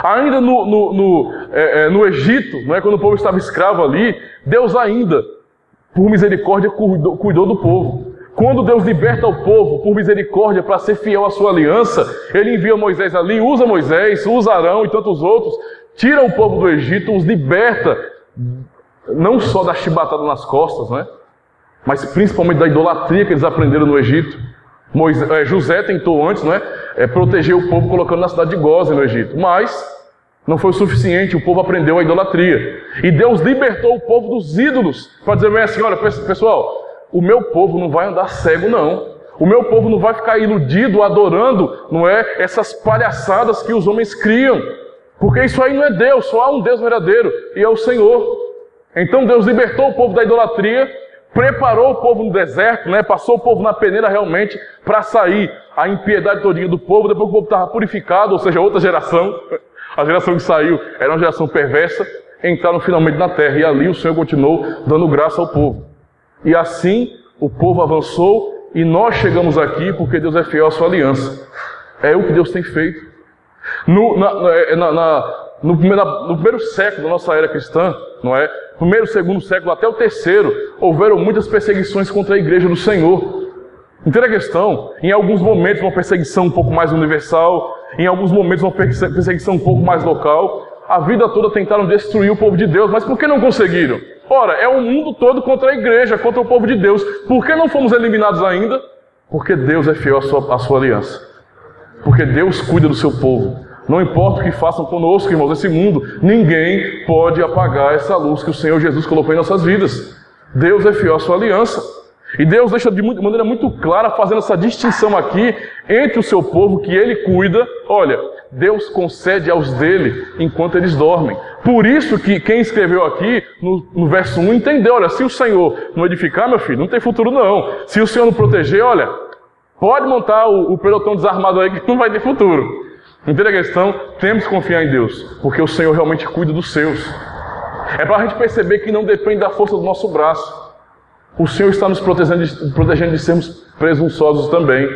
Ainda no Egito, não é, quando o povo estava escravo ali, Deus ainda, por misericórdia, cuidou do povo. Quando Deus liberta o povo, por misericórdia, para ser fiel à sua aliança, Ele envia Moisés ali, usa Moisés, usa Arão e tantos outros, tira o povo do Egito, os liberta, não só da chibatada nas costas, né, mas principalmente da idolatria que eles aprenderam no Egito. José tentou antes, não é, proteger o povo colocando na cidade de Gósen no Egito, mas não foi o suficiente, o povo aprendeu a idolatria. E Deus libertou o povo dos ídolos, para dizer bem assim: olha pessoal, o meu povo não vai andar cego não, o meu povo não vai ficar iludido, adorando, não é, essas palhaçadas que os homens criam, porque isso aí não é Deus, só há um Deus verdadeiro, e é o Senhor. Então Deus libertou o povo da idolatria, preparou o povo no deserto, né? Passou o povo na peneira realmente para sair a impiedade todinha do povo. Depois que o povo estava purificado, ou seja, outra geração, a geração que saiu era uma geração perversa, entraram finalmente na terra, e ali o Senhor continuou dando graça ao povo. E assim o povo avançou e nós chegamos aqui porque Deus é fiel à sua aliança. É o que Deus tem feito. No primeiro século da nossa era cristã, não é? Primeiro, segundo século, até o terceiro, houveram muitas perseguições contra a igreja do Senhor. Entenda a questão? Em alguns momentos uma perseguição um pouco mais universal, em alguns momentos uma perseguição um pouco mais local. A vida toda tentaram destruir o povo de Deus, mas por que não conseguiram? Ora, é o mundo todo contra a igreja, contra o povo de Deus. Por que não fomos eliminados ainda? Porque Deus é fiel à sua aliança. Porque Deus cuida do seu povo. Não importa o que façam conosco, irmãos, esse mundo, ninguém pode apagar essa luz que o Senhor Jesus colocou em nossas vidas. Deus é fiel à sua aliança. E Deus deixa de maneira muito clara, fazendo essa distinção aqui entre o seu povo que Ele cuida. Olha, Deus concede aos dele enquanto eles dormem. Por isso que quem escreveu aqui, no verso 1, entendeu: olha, se o Senhor não edificar, meu filho, não tem futuro não. Se o Senhor não proteger, olha, pode montar o pelotão desarmado aí que não vai ter futuro. Entende a questão? Temos que confiar em Deus, porque o Senhor realmente cuida dos seus. É para a gente perceber que não depende da força do nosso braço. O Senhor está nos protegendo de sermos presunçosos também.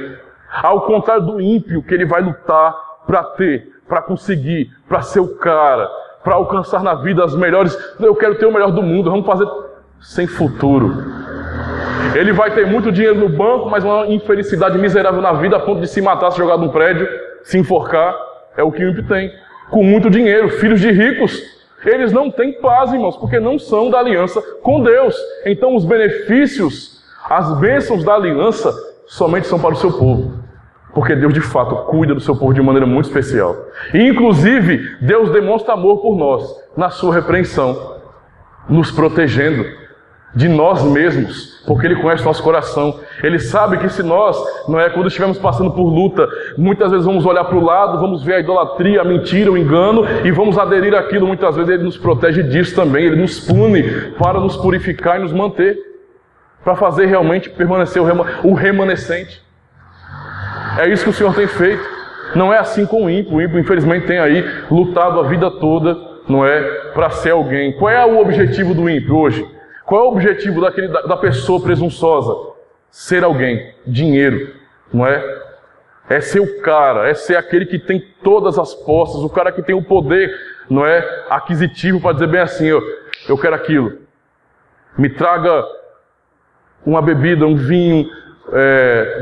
Ao contrário do ímpio, que ele vai lutar para ter, para conseguir, para ser o cara, para alcançar na vida as melhores. Eu quero ter o melhor do mundo, vamos fazer sem futuro. Ele vai ter muito dinheiro no banco, mas uma infelicidade miserável na vida a ponto de se matar, se jogar de um prédio, se enforcar. É o que o ímpio tem. Com muito dinheiro, filhos de ricos, eles não têm paz, irmãos, porque não são da aliança com Deus. Então os benefícios, as bênçãos da aliança, somente são para o seu povo. Porque Deus, de fato, cuida do seu povo de maneira muito especial. E, inclusive, Deus demonstra amor por nós, na sua repreensão, nos protegendo de nós mesmos, porque Ele conhece nosso coração. Ele sabe que se nós, quando estivermos passando por luta, muitas vezes vamos olhar para o lado, vamos ver a idolatria, a mentira, o engano, e vamos aderir àquilo. Muitas vezes Ele nos protege disso também, Ele nos pune para nos purificar e nos manter, para fazer realmente permanecer o remanescente. É isso que o Senhor tem feito. Não é assim com o ímpio. O ímpio, infelizmente, tem aí lutado a vida toda, para ser alguém. Qual é o objetivo do ímpio hoje? Qual é o objetivo da pessoa presunçosa? Ser alguém, dinheiro, É ser o cara, é ser aquele que tem todas as posses, o cara que tem o poder, aquisitivo para dizer bem assim, eu quero aquilo. Me traga uma bebida, um vinho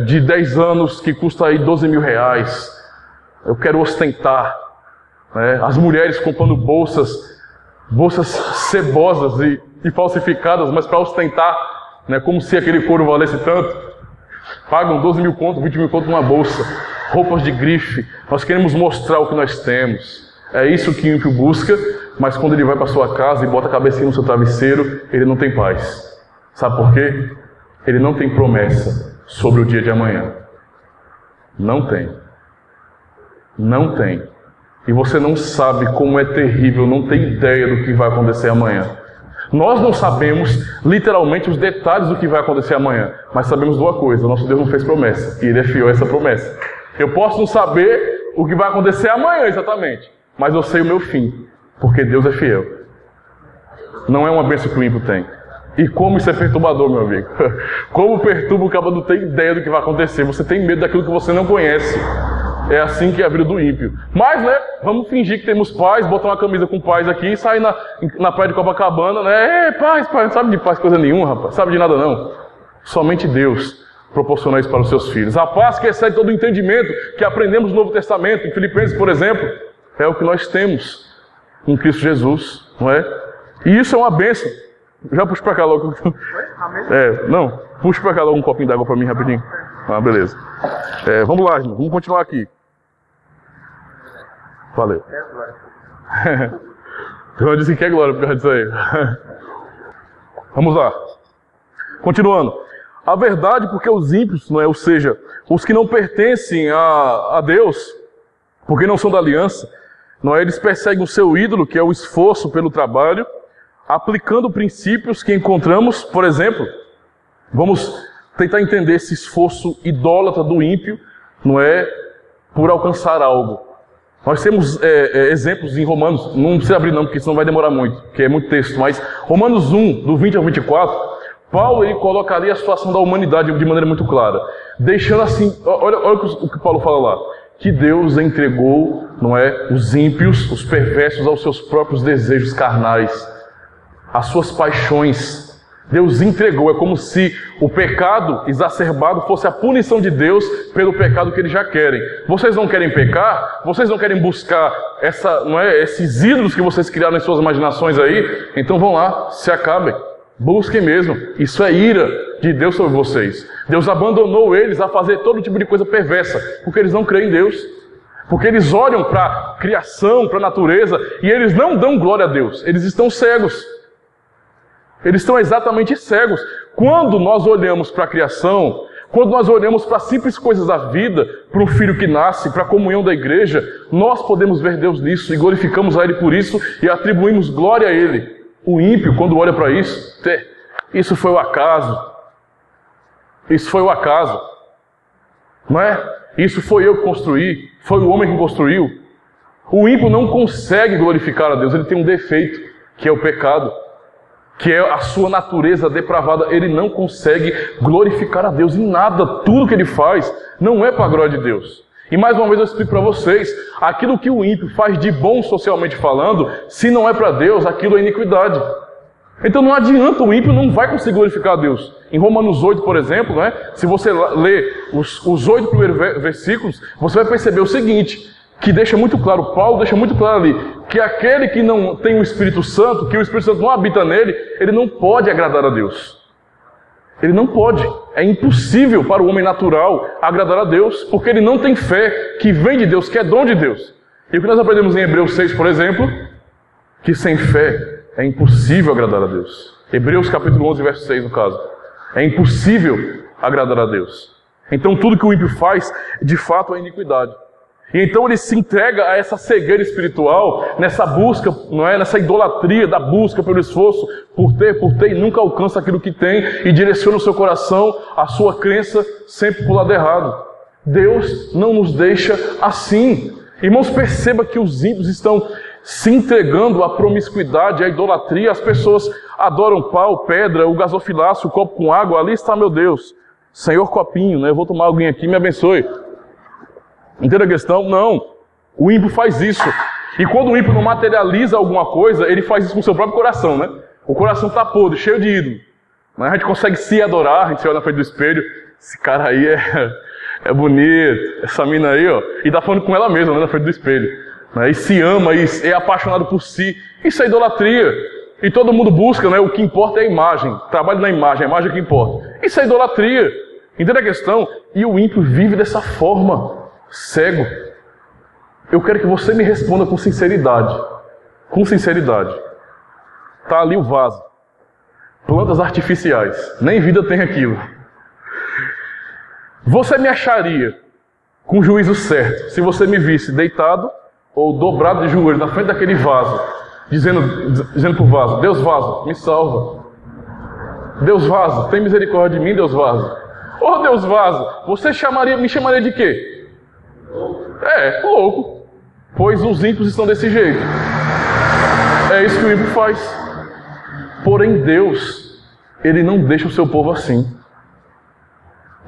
de 10 anos que custa aí 12 mil reais. Eu quero ostentar. As mulheres comprando bolsas cebosas e falsificadas, mas para ostentar, como se aquele couro valesse tanto. Pagam 12 mil conto, 20 mil conto numa bolsa, roupas de grife. Nós queremos mostrar o que nós temos. É isso que o ímpio busca, mas quando ele vai para sua casa e bota a cabecinha no seu travesseiro, ele não tem paz. Sabe por quê? Ele não tem promessa sobre o dia de amanhã. Não tem. Não tem. E você não sabe como é terrível, não tem ideia do que vai acontecer amanhã. Nós não sabemos literalmente os detalhes do que vai acontecer amanhã, mas sabemos de uma coisa: nosso Deus não fez promessa, e Ele é fiel a essa promessa. Eu posso não saber o que vai acontecer amanhã exatamente, mas eu sei o meu fim, porque Deus é fiel. Não é uma bênção que o ímpio tem. E como isso é perturbador, meu amigo. Como perturba o cara não tem ideia do que vai acontecer. Você tem medo daquilo que você não conhece. É assim que é a vida do ímpio. Mas, vamos fingir que temos paz, botar uma camisa com paz aqui e sair na praia de Copacabana, paz, não sabe de paz coisa nenhuma, rapaz. Sabe de nada não. Somente Deus proporciona isso para os seus filhos. A paz que excede todo o entendimento que aprendemos no Novo Testamento, em Filipenses, por exemplo, é o que nós temos em Cristo Jesus, E isso é uma bênção. Já puxa para cá logo. Puxa para cá logo um copinho d'água para mim rapidinho. Beleza. Vamos lá, irmão. Vamos continuar aqui. Valeu. Eu disse que é glória por causa disso aí. Vamos lá. Continuando. A verdade, porque os ímpios, ou seja, os que não pertencem a Deus, porque não são da aliança, eles perseguem o seu ídolo, que é o esforço pelo trabalho, aplicando princípios que encontramos, por exemplo, vamos tentar entender esse esforço idólatra do ímpio, por alcançar algo. Nós temos exemplos em Romanos, não precisa abrir não, porque isso não vai demorar muito, porque é muito texto, mas Romanos 1, do 20 ao 24, Paulo ele coloca ali a situação da humanidade de maneira muito clara, deixando assim, olha o que Paulo fala lá, que Deus entregou, os ímpios, os perversos aos seus próprios desejos carnais, as suas paixões. Deus entregou, é como se o pecado exacerbado fosse a punição de Deus pelo pecado que eles já querem. Vocês não querem pecar? Vocês não querem buscar esses ídolos que vocês criaram em suas imaginações aí? Então vão lá, se acabem, busquem mesmo. Isso é ira de Deus sobre vocês. Deus abandonou eles a fazer todo tipo de coisa perversa, porque eles não creem em Deus. Porque eles olham para a criação, para a natureza, e eles não dão glória a Deus. Eles estão cegos. Eles estão exatamente cegos. Quando nós olhamos para a criação, quando nós olhamos para as simples coisas da vida, para um filho que nasce, para a comunhão da igreja, nós podemos ver Deus nisso e glorificamos a Ele por isso e atribuímos glória a Ele. O ímpio, quando olha para isso, isso foi o acaso. Isso foi o acaso. Isso foi eu que construí, foi o homem que construiu. O ímpio não consegue glorificar a Deus, ele tem um defeito, que é o pecado. Que é a sua natureza depravada, ele não consegue glorificar a Deus em nada. Tudo que ele faz não é para a glória de Deus. E mais uma vez eu explico para vocês, aquilo que o ímpio faz de bom socialmente falando, se não é para Deus, aquilo é iniquidade. Então não adianta, o ímpio não vai conseguir glorificar a Deus. Em Romanos 8, por exemplo, né, se você ler os 8 primeiros versículos, você vai perceber o seguinte, que deixa muito claro, Paulo deixa muito claro ali, que aquele que não tem o Espírito Santo, que o Espírito Santo não habita nele, ele não pode agradar a Deus. Ele não pode. É impossível para o homem natural agradar a Deus, porque ele não tem fé que vem de Deus, que é dom de Deus. E o que nós aprendemos em Hebreus 6, por exemplo, que sem fé é impossível agradar a Deus. Hebreus capítulo 11, verso 6, no caso. É impossível agradar a Deus. Então tudo que o ímpio faz, de fato, é iniquidade. E então ele se entrega a essa cegueira espiritual, nessa busca, não é? Nessa idolatria da busca pelo esforço, por ter, e nunca alcança aquilo que tem e direciona o seu coração, a sua crença, sempre para o lado errado. Deus não nos deixa assim. Irmãos, perceba que os ímpios estão se entregando à promiscuidade, à idolatria. As pessoas adoram pau, pedra, o gasofilácio, o copo com água. Ali está meu Deus, Senhor copinho, né? Eu vou tomar alguém aqui, me abençoe. Entende a questão? Não. O ímpio faz isso. E quando o ímpio não materializa alguma coisa, ele faz isso com o seu próprio coração, né? O coração está podre, cheio de ídolo. A gente consegue se adorar, a gente se olha na frente do espelho, esse cara aí é bonito, essa mina aí, ó, e tá falando com ela mesma, né, na frente do espelho. Né? E se ama, e é apaixonado por si. Isso é idolatria. E todo mundo busca, né? O que importa é a imagem. Trabalho na imagem, a imagem é o que importa. Isso é idolatria. Entende a questão? E o ímpio vive dessa forma. Cego. Eu quero que você me responda com sinceridade. Com sinceridade. Está ali o vaso. Plantas artificiais. Nem vida tem aquilo. Você me acharia com o juízo certo se você me visse deitado ou dobrado de joelho na frente daquele vaso, dizendo para o vaso, Deus vaso, me salva. Deus vaso, tem misericórdia de mim, Deus vaso. Ô Deus vaso, você me chamaria de quê? Louco. Pois os ímpios estão desse jeito. É isso que o ímpio faz. Porém Deus, Ele não deixa o seu povo assim.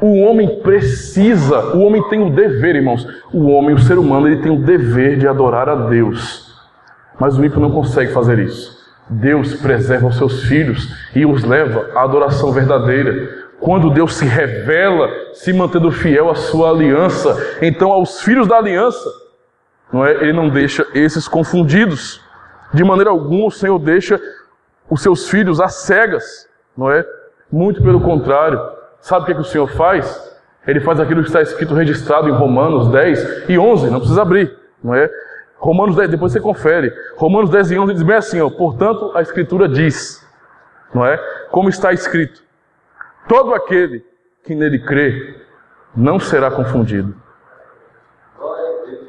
O homem precisa, o homem tem o dever, irmãos. O homem, o ser humano, ele tem o dever de adorar a Deus. Mas o ímpio não consegue fazer isso. Deus preserva os seus filhos e os leva à adoração verdadeira. Quando Deus se revela, se mantendo fiel à sua aliança, então aos filhos da aliança, não é? Ele não deixa esses confundidos. De maneira alguma o Senhor deixa os seus filhos às cegas, não é? Muito pelo contrário. Sabe o que o Senhor faz? Ele faz aquilo que está escrito, registrado em Romanos 10 e 11, não precisa abrir, não é? Romanos 10, depois você confere. Romanos 10 e 11 diz bem assim, ó, portanto a Escritura diz, não é? Como está escrito. Todo aquele que nele crê não será confundido.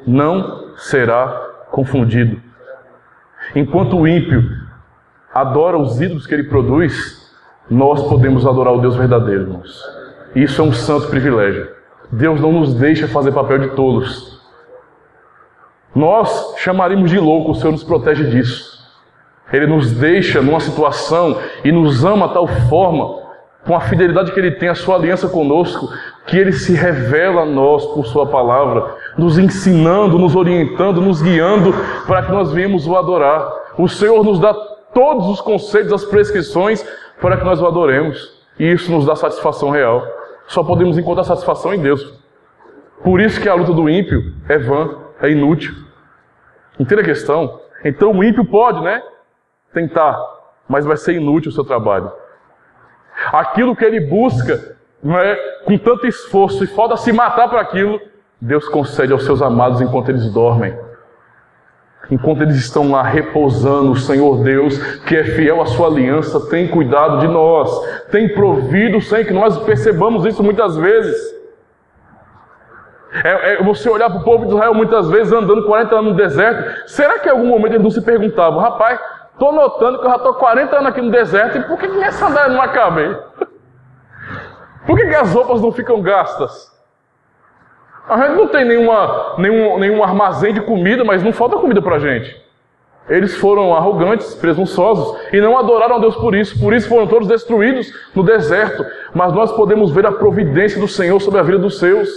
Não será confundido. Enquanto o ímpio adora os ídolos que ele produz, nós podemos adorar o Deus verdadeiro, irmãos. Isso é um santo privilégio. Deus não nos deixa fazer papel de tolos. Nós chamaríamos de louco, o Senhor nos protege disso. Ele nos deixa numa situação e nos ama de tal forma, com a fidelidade que Ele tem, a sua aliança conosco, que Ele se revela a nós por Sua palavra, nos ensinando, nos orientando, nos guiando, para que nós venhamos o adorar. O Senhor nos dá todos os conceitos, as prescrições, para que nós o adoremos. E isso nos dá satisfação real. Só podemos encontrar satisfação em Deus. Por isso que a luta do ímpio é vã, é inútil. Entende a questão? Então o ímpio pode, né? Tentar, mas vai ser inútil o seu trabalho. Aquilo que ele busca, não é, com tanto esforço e falta se matar para aquilo, Deus concede aos seus amados enquanto eles dormem. Enquanto eles estão lá repousando, o Senhor Deus, que é fiel à sua aliança, tem cuidado de nós, tem provido sem que nós percebamos isso muitas vezes. Você olhar para o povo de Israel muitas vezes andando 40 anos no deserto, será que em algum momento eles não se perguntavam, rapaz, estou notando que eu já estou 40 anos aqui no deserto, e por que minha sandália não acaba aí? Por que as roupas não ficam gastas? A gente não tem nenhum armazém de comida, mas não falta comida para a gente. Eles foram arrogantes, presunçosos, e não adoraram a Deus por isso foram todos destruídos no deserto. Mas nós podemos ver a providência do Senhor sobre a vida dos seus.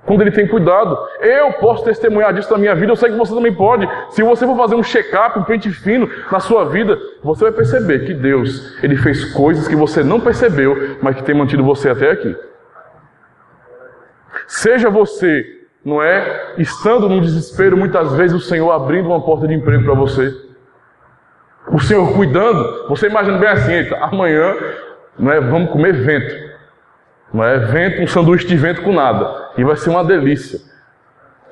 quando Ele tem cuidado. Eu posso testemunhar disso na minha vida, eu sei que você também pode. Se você for fazer um check-up, um pente fino na sua vida, você vai perceber que Deus, Ele fez coisas que você não percebeu, mas que tem mantido você até aqui. Seja você, não é, estando num desespero, muitas vezes o Senhor abrindo uma porta de emprego para você. O Senhor cuidando, você imagina bem assim, eita, amanhã, não é, vamos comer vento. Não é vento, um sanduíche de vento com nada. E vai ser uma delícia.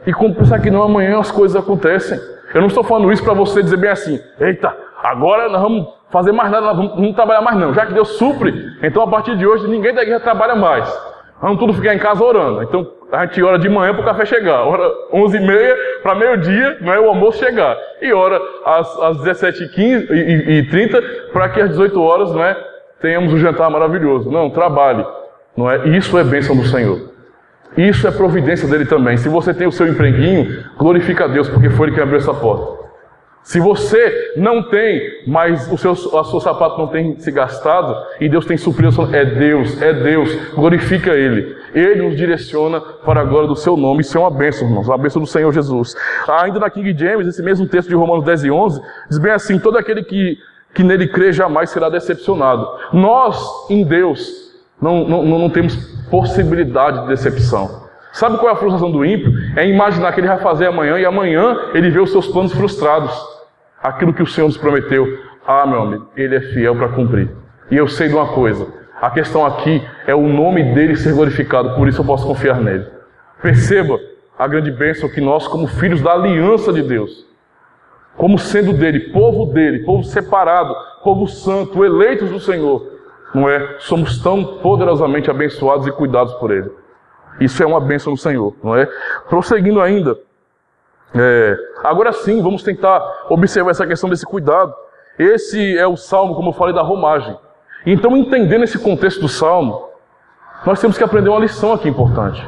E como pensar que não, amanhã as coisas acontecem. Eu não estou falando isso para você dizer bem assim, eita, agora nós vamos fazer mais nada, nós vamos trabalhar mais não. Já que Deus supre, então a partir de hoje ninguém da igreja trabalha mais. Vamos tudo ficar em casa orando. Então a gente ora de manhã para o café chegar, ora 11h30 para meio-dia, não é, o almoço chegar. E ora às 17h30 para que às 18 horas, não é, tenhamos um jantar maravilhoso. Não, trabalhe. Não é? Isso é bênção do Senhor. Isso é providência dele também. Se você tem o seu empreguinho, glorifica a Deus, porque foi Ele que abriu essa porta. Se você não tem, mas o seu sapato não tem se gastado, e Deus tem suprido, é Deus, glorifica Ele. Ele nos direciona para a glória do seu nome. Isso é uma bênção, irmãos, uma bênção do Senhor Jesus. Ainda na King James, esse mesmo texto de Romanos 10:11, diz bem assim, todo aquele que nele crê jamais será decepcionado. Nós, em Deus, não temos possibilidade de decepção. Sabe qual é a frustração do ímpio? É imaginar que ele vai fazer amanhã e amanhã ele vê os seus planos frustrados. Aquilo que o Senhor nos prometeu. Ah, meu amigo, Ele é fiel para cumprir. E eu sei de uma coisa. A questão aqui é o nome dEle ser glorificado. Por isso eu posso confiar nele. Perceba a grande bênção que nós, como filhos da aliança de Deus, como sendo dele, povo separado, povo santo, eleitos do Senhor, não é? Somos tão poderosamente abençoados e cuidados por Ele. Isso é uma bênção do Senhor, não é? Prosseguindo ainda, agora sim, vamos tentar observar essa questão desse cuidado. Esse é o Salmo, como eu falei, da romagem. Então, entendendo esse contexto do Salmo, nós temos que aprender uma lição aqui importante.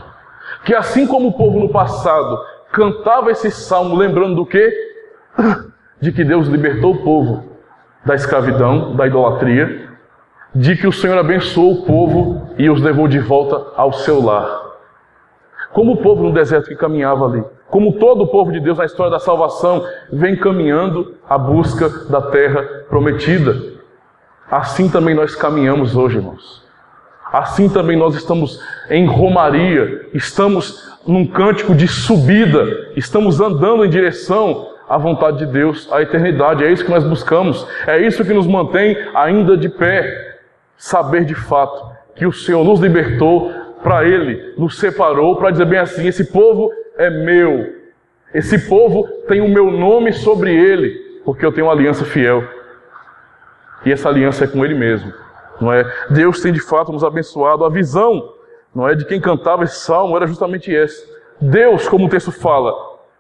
Que assim como o povo no passado cantava esse Salmo lembrando do quê? De que Deus libertou o povo da escravidão, da idolatria, de que o Senhor abençoou o povo e os levou de volta ao seu lar. Como o povo no deserto que caminhava ali, como todo o povo de Deus na história da salvação vem caminhando à busca da terra prometida, assim também nós caminhamos hoje, irmãos. Assim também nós estamos em romaria, estamos num cântico de subida, estamos andando em direção à vontade de Deus, à eternidade. É isso que nós buscamos, é isso que nos mantém ainda de pé. Saber de fato que o Senhor nos libertou para Ele, nos separou para dizer bem assim, esse povo é meu, esse povo tem o meu nome sobre ele, porque eu tenho uma aliança fiel. E essa aliança é com Ele mesmo, não é? Deus tem de fato nos abençoado. A visão, não é, de quem cantava esse salmo era justamente essa. Deus, como o texto fala,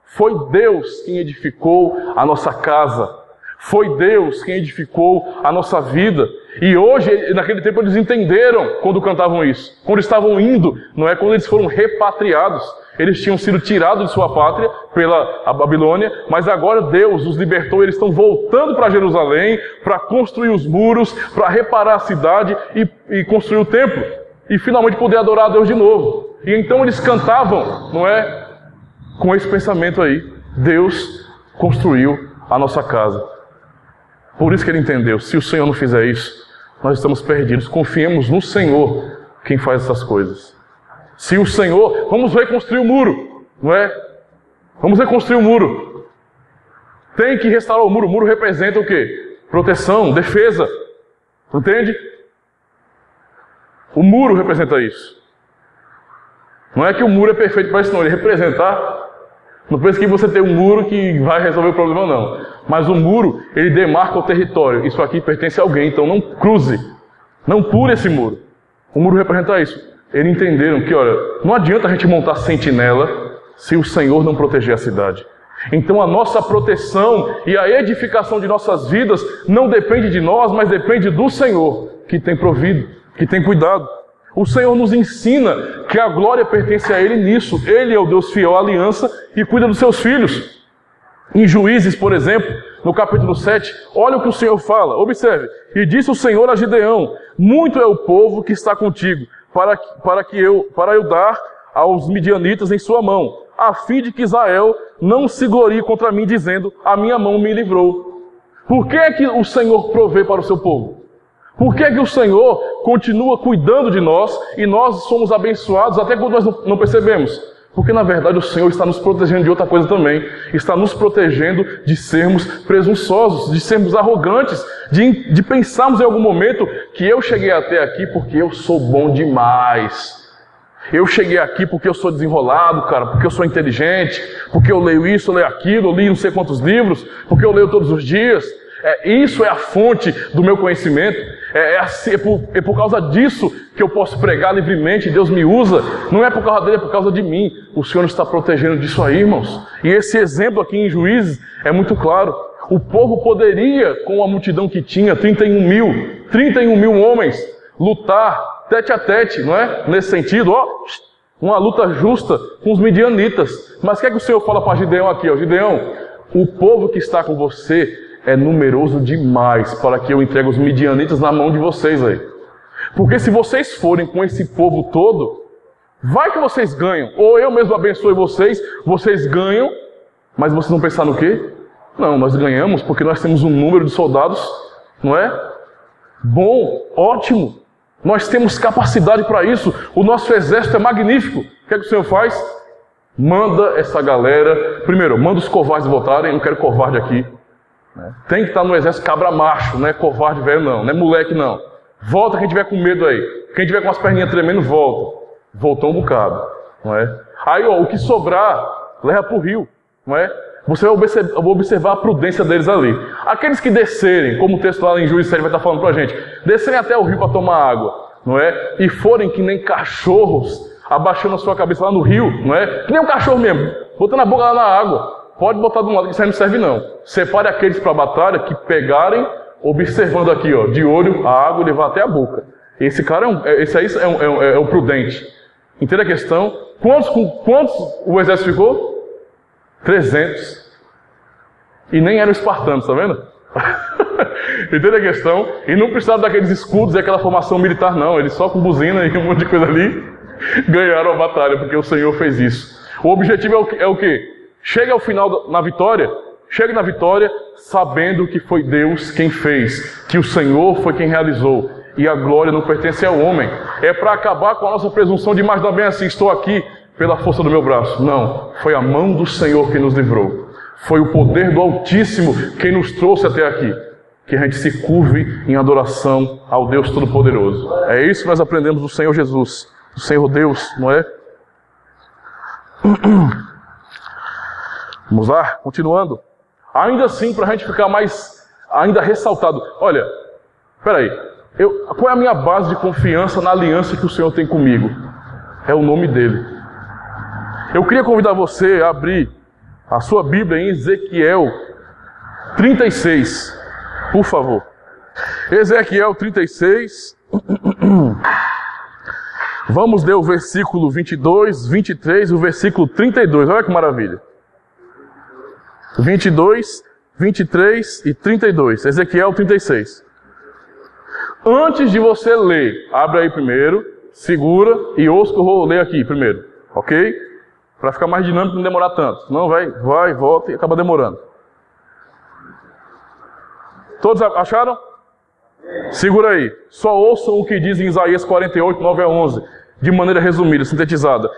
foi Deus quem edificou a nossa casa. Foi Deus quem edificou a nossa vida. E hoje, naquele tempo, eles entenderam quando cantavam isso. Quando estavam indo, não é? Quando eles foram repatriados. Eles tinham sido tirados de sua pátria pela Babilônia, mas agora Deus os libertou. Eles estão voltando para Jerusalém para construir os muros, para reparar a cidade e construir o templo. E finalmente poder adorar a Deus de novo. E então eles cantavam, não é? Com esse pensamento aí. Deus construiu a nossa casa. Por isso que ele entendeu, se o Senhor não fizer isso, nós estamos perdidos. Confiemos no Senhor, quem faz essas coisas. Se o Senhor, vamos reconstruir o muro, não é? Vamos reconstruir o muro. Tem que restaurar o muro. O muro representa o quê? Proteção, defesa. Entende? O muro representa isso. Não é que o muro é perfeito para isso, não. Ele representa. Não pense que você tem um muro que vai resolver o problema, não. Mas o muro, ele demarca o território. Isso aqui pertence a alguém, então não cruze. Não pule esse muro. O muro representa isso. Eles entenderam que, olha, não adianta a gente montar sentinela se o Senhor não proteger a cidade. Então a nossa proteção e a edificação de nossas vidas não depende de nós, mas depende do Senhor, que tem provido, que tem cuidado. O Senhor nos ensina que a glória pertence a Ele nisso. Ele é o Deus fiel à aliança e cuida dos seus filhos. Em Juízes, por exemplo, no capítulo 7, olha o que o Senhor fala. Observe. E disse o Senhor a Gideão: muito é o povo que está contigo, para eu dar aos midianitas em sua mão, a fim de que Israel não se glorie contra mim, dizendo, a minha mão me livrou. Por que é que o Senhor provê para o seu povo? Por que é que o Senhor continua cuidando de nós e nós somos abençoados até quando nós não percebemos? Porque na verdade o Senhor está nos protegendo de outra coisa também. Está nos protegendo de sermos presunçosos, de sermos arrogantes, de pensarmos em algum momento que eu cheguei até aqui porque eu sou bom demais. Eu cheguei aqui porque eu sou desenrolado, cara, porque eu sou inteligente, porque eu leio isso, eu leio aquilo, eu li não sei quantos livros, porque eu leio todos os dias. Isso é a fonte do meu conhecimento. É por causa disso que eu posso pregar livremente, Deus me usa. Não é por causa dele, é por causa de mim. O Senhor nos está protegendo disso aí, irmãos. E esse exemplo aqui em Juízes é muito claro. O povo poderia, com a multidão que tinha, 31 mil homens, lutar tete a tete, não é? Nesse sentido, uma luta justa com os midianitas. Mas o que é que o Senhor fala para Gideão aqui? Gideão, o povo que está com você é numeroso demais para que eu entregue os midianitas na mão de vocês aí. Porque se vocês forem com esse povo todo, vai que vocês ganham. Ou eu mesmo abençoe vocês, vocês ganham, mas vocês vão pensar no quê? Não, nós ganhamos porque nós temos um número de soldados, não é? Bom, ótimo. Nós temos capacidade para isso. O nosso exército é magnífico. O que é que o Senhor faz? Manda essa galera... Primeiro, manda os covardes voltarem. Eu não quero covarde aqui. Tem que estar no exército cabra macho. Não é covarde velho não. Não é moleque não. Volta quem tiver com medo aí. Quem tiver com as perninhas tremendo, volta. Voltou um bocado. Não é? Aí, o que sobrar, leva para o rio. Não é? Você vai observar a prudência deles ali. Aqueles que descerem, como o texto lá em Juízes 7 vai estar falando para a gente, descerem até o rio para tomar água, não é? E forem que nem cachorros, abaixando a sua cabeça lá no rio, não é? Que nem um cachorro mesmo, botando a boca lá na água. Pode botar de um lado que isso aí não serve não. Separe aqueles para a batalha que pegarem, observando aqui, de olho, a água e levar até a boca. Esse cara é o prudente. Entende a questão? Quantos o exército ficou? 300. E nem eram espartanos, tá vendo? Entende a questão? E não precisava daqueles escudos e aquela formação militar, não. Eles só com buzina e um monte de coisa ali ganharam a batalha, porque o Senhor fez isso. O objetivo é o quê? Chega ao final na vitória, chega na vitória sabendo que foi Deus quem fez, que o Senhor foi quem realizou. E a glória não pertence ao homem. É para acabar com a nossa presunção de imaginar bem assim, estou aqui pela força do meu braço. Não, foi a mão do Senhor que nos livrou. Foi o poder do Altíssimo quem nos trouxe até aqui. Que a gente se curve em adoração ao Deus Todo-Poderoso. É isso que nós aprendemos do Senhor Jesus, do Senhor Deus, não é? Vamos lá, continuando. Ainda assim, para a gente ficar mais ainda ressaltado. Olha, peraí. Qual é a minha base de confiança na aliança que o Senhor tem comigo? É o nome dele. Eu queria convidar você a abrir a sua Bíblia em Ezequiel 36, por favor. Ezequiel 36. Vamos ler o versículo 22, 23 e o versículo 32. Olha que maravilha. 22, 23 e 32. Ezequiel 36. Antes de você ler, abre aí primeiro, segura e ouça que eu vou ler aqui primeiro. Ok? Para ficar mais dinâmico e não demorar tanto. Senão vai, volta e acaba demorando. Todos acharam? Segura aí. Só ouçam o que diz em Isaías 48, 9 a 11. De maneira resumida, sintetizada.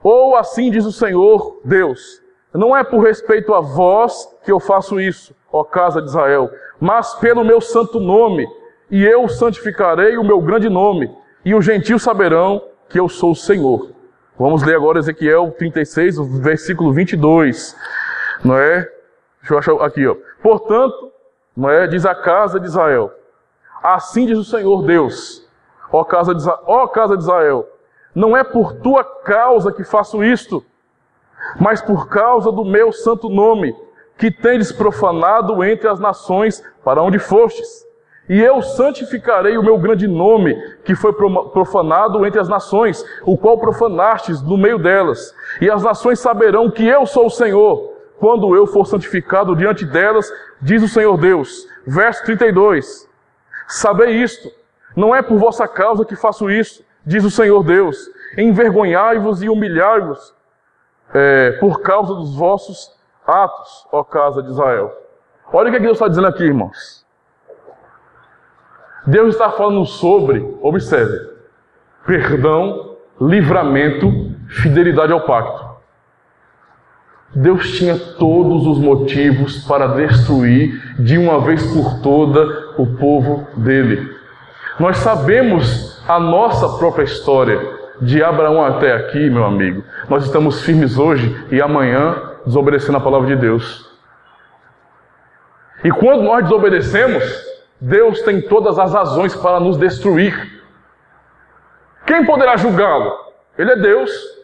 Ou assim diz o Senhor, Deus. Não é por respeito a vós que eu faço isso, ó casa de Israel. Mas pelo meu santo nome. E eu santificarei o meu grande nome. E os gentios saberão que eu sou o Senhor. Vamos ler agora Ezequiel 36, versículo 22. Não é? Deixa eu achar aqui, ó. Portanto, não é? Diz a casa de Israel. Assim diz o Senhor Deus. Ó casa de Israel. Não é por tua causa que faço isto, mas por causa do meu santo nome, que tendes profanado entre as nações para onde fostes. E eu santificarei o meu grande nome, que foi profanado entre as nações, o qual profanastes no meio delas. E as nações saberão que eu sou o Senhor, quando eu for santificado diante delas, diz o Senhor Deus. Verso 32. Sabei isto, não é por vossa causa que faço isso, diz o Senhor Deus. envergonhai-vos e humilhai-vos por causa dos vossos atos, ó casa de Israel. Olha o que Deus está dizendo aqui, irmãos. Deus está falando sobre, observe, perdão, livramento, fidelidade ao pacto. Deus tinha todos os motivos para destruir de uma vez por toda o povo dele. Nós sabemos a nossa própria história, de Abraão até aqui, meu amigo. Nós estamos firmes hoje e amanhã desobedecendo a palavra de Deus. E quando nós desobedecemos, Deus tem todas as razões para nos destruir. Quem poderá julgá-lo? Ele é Deus.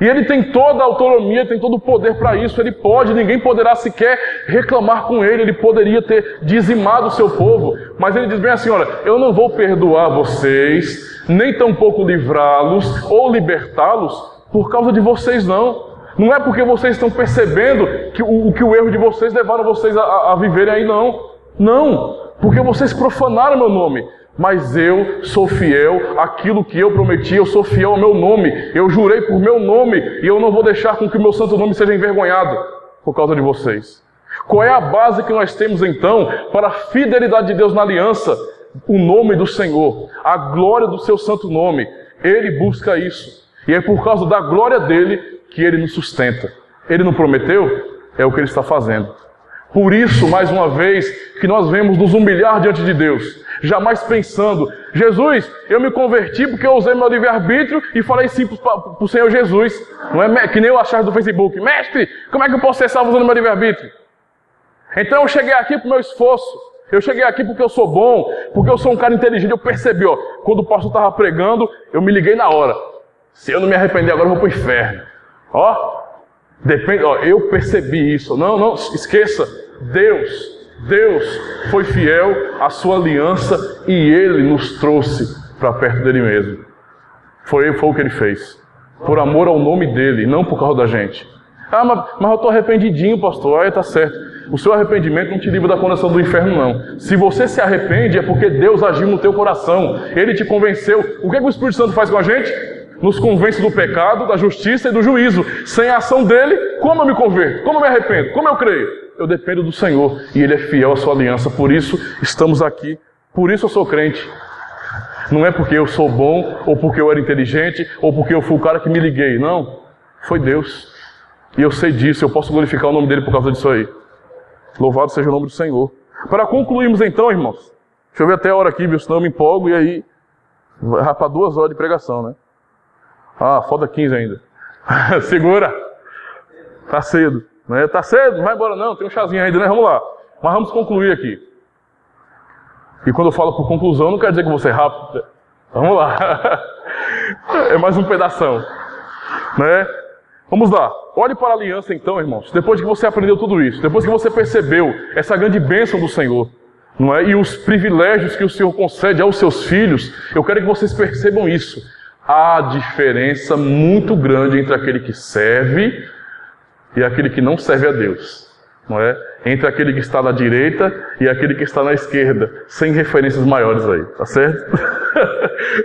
E Ele tem toda a autonomia, tem todo o poder para isso. Ele pode, ninguém poderá sequer reclamar com Ele. Ele poderia ter dizimado o seu povo. Mas Ele diz bem assim, olha, eu não vou perdoar vocês, nem tampouco livrá-los ou libertá-los por causa de vocês, não. Não é porque vocês estão percebendo que o erro de vocês levaram vocês a viverem aí, não. Não, porque vocês profanaram meu nome. Mas eu sou fiel àquilo que eu prometi, eu sou fiel ao meu nome. Eu jurei por meu nome e eu não vou deixar com que o meu santo nome seja envergonhado por causa de vocês. Qual é a base que nós temos então para a fidelidade de Deus na aliança? O nome do Senhor, a glória do seu santo nome. Ele busca isso. E é por causa da glória dele que ele nos sustenta. Ele não prometeu? É o que ele está fazendo. Por isso, mais uma vez, que nós vemos nos humilhar diante de Deus, jamais pensando, Jesus, eu me converti porque eu usei meu livre-arbítrio e falei sim para o Senhor Jesus. Não é que nem eu achava do Facebook, mestre, como é que eu posso ser salvo usando meu livre-arbítrio? Então eu cheguei aqui por meu esforço, eu cheguei aqui porque eu sou bom, porque eu sou um cara inteligente, eu percebi, quando o pastor estava pregando, eu me liguei na hora. Se eu não me arrepender agora, eu vou para o inferno. Eu percebi isso. Não, esqueça. Deus foi fiel à sua aliança e Ele nos trouxe para perto dele mesmo. Foi o que Ele fez. Por amor ao nome dEle, não por causa da gente. Mas eu estou arrependidinho, pastor. Está certo. O seu arrependimento não te livra da condenação do inferno, não. Se você se arrepende, é porque Deus agiu no teu coração. Ele te convenceu. O que o Espírito Santo faz com a gente? Nos convence do pecado, da justiça e do juízo. Sem a ação dele, como eu me converto? Como eu me arrependo? Como eu creio? Eu dependo do Senhor e Ele é fiel à sua aliança. Por isso estamos aqui. Por isso eu sou crente. Não é porque eu sou bom, ou porque eu era inteligente, ou porque eu fui o cara que me liguei. Não. Foi Deus. E eu sei disso. Eu posso glorificar o nome dEle por causa disso aí. Louvado seja o nome do Senhor. Para concluirmos então, irmãos. Deixa eu ver até a hora aqui, viu? Senão eu me empolgo e aí vai para 2 horas de pregação, né? Falta 15 ainda. Segura. Tá cedo. Né? Tá cedo, não vai embora não, tem um chazinho ainda, né? Vamos lá. Mas vamos concluir aqui. E quando eu falo por conclusão, não quer dizer que você é rápido. Vamos lá. É mais um pedação. Né? Vamos lá. Olhe para a aliança então, irmãos. Depois que você aprendeu tudo isso, depois que você percebeu essa grande bênção do Senhor, não é? E os privilégios que o Senhor concede aos seus filhos, eu quero que vocês percebam isso. Há diferença muito grande entre aquele que serve e aquele que não serve a Deus, não é? Entre aquele que está na direita e aquele que está na esquerda, sem referências maiores aí, tá certo?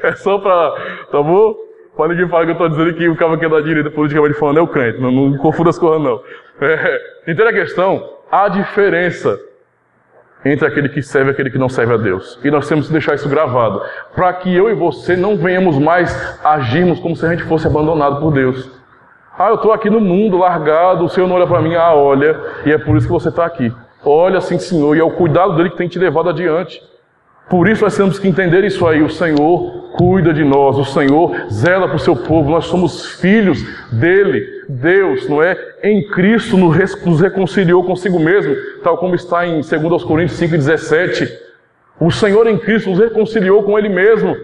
É só para, tá bom? Para ninguém falar que eu estou dizendo que o cara que é da direita, politicamente falando, é o crente, não confunda as coisas não. Entende a questão? Há diferença entre aquele que serve e aquele que não serve a Deus. E nós temos que deixar isso gravado, para que eu e você não venhamos mais agirmos como se a gente fosse abandonado por Deus. Eu estou aqui no mundo, largado, o Senhor não olha para mim. Olha, e é por isso que você está aqui. Olha, sim, Senhor, e é o cuidado dele que tem te levado adiante. Por isso nós temos que entender isso aí. O Senhor cuida de nós, o Senhor zela para o seu povo. Nós somos filhos dele. Deus, não é? Em Cristo nos reconciliou consigo mesmo, tal como está em 2 Coríntios 5,17. O Senhor em Cristo nos reconciliou com Ele mesmo,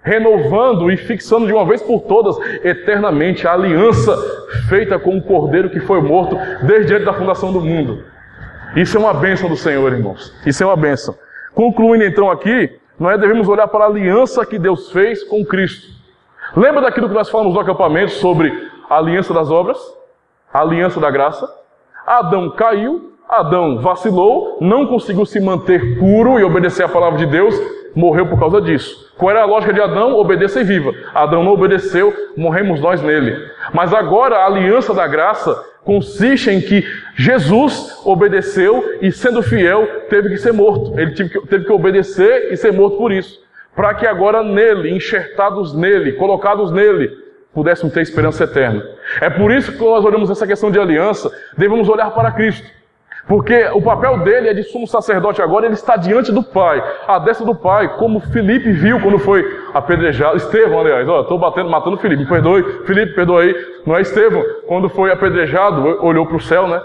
renovando e fixando de uma vez por todas, eternamente, a aliança feita com o Cordeiro que foi morto desde antes da fundação do mundo. Isso é uma bênção do Senhor, irmãos. Isso é uma bênção. Concluindo então aqui, nós devemos olhar para a aliança que Deus fez com Cristo. Lembra daquilo que nós falamos no acampamento sobre a aliança das obras? A aliança da graça? Adão caiu, Adão vacilou, não conseguiu se manter puro e obedecer à palavra de Deus. morreu por causa disso. Qual era a lógica de Adão? Obedeça e viva. Adão não obedeceu, morremos nós nele. Mas agora a aliança da graça consiste em que Jesus obedeceu e, sendo fiel, teve que ser morto. Ele teve que obedecer e ser morto por isso. Para que agora nele, enxertados nele, colocados nele, pudéssemos ter esperança eterna. É por isso que quando nós olhamos essa questão de aliança, devemos olhar para Cristo. Porque o papel dele é de sumo sacerdote agora, ele está diante do Pai, à destra do Pai, como Filipe viu quando foi apedrejado. Estevão, aliás, estou matando Filipe, me perdoe, Filipe, perdoa aí. Não é Estevão, quando foi apedrejado, olhou para o céu, né?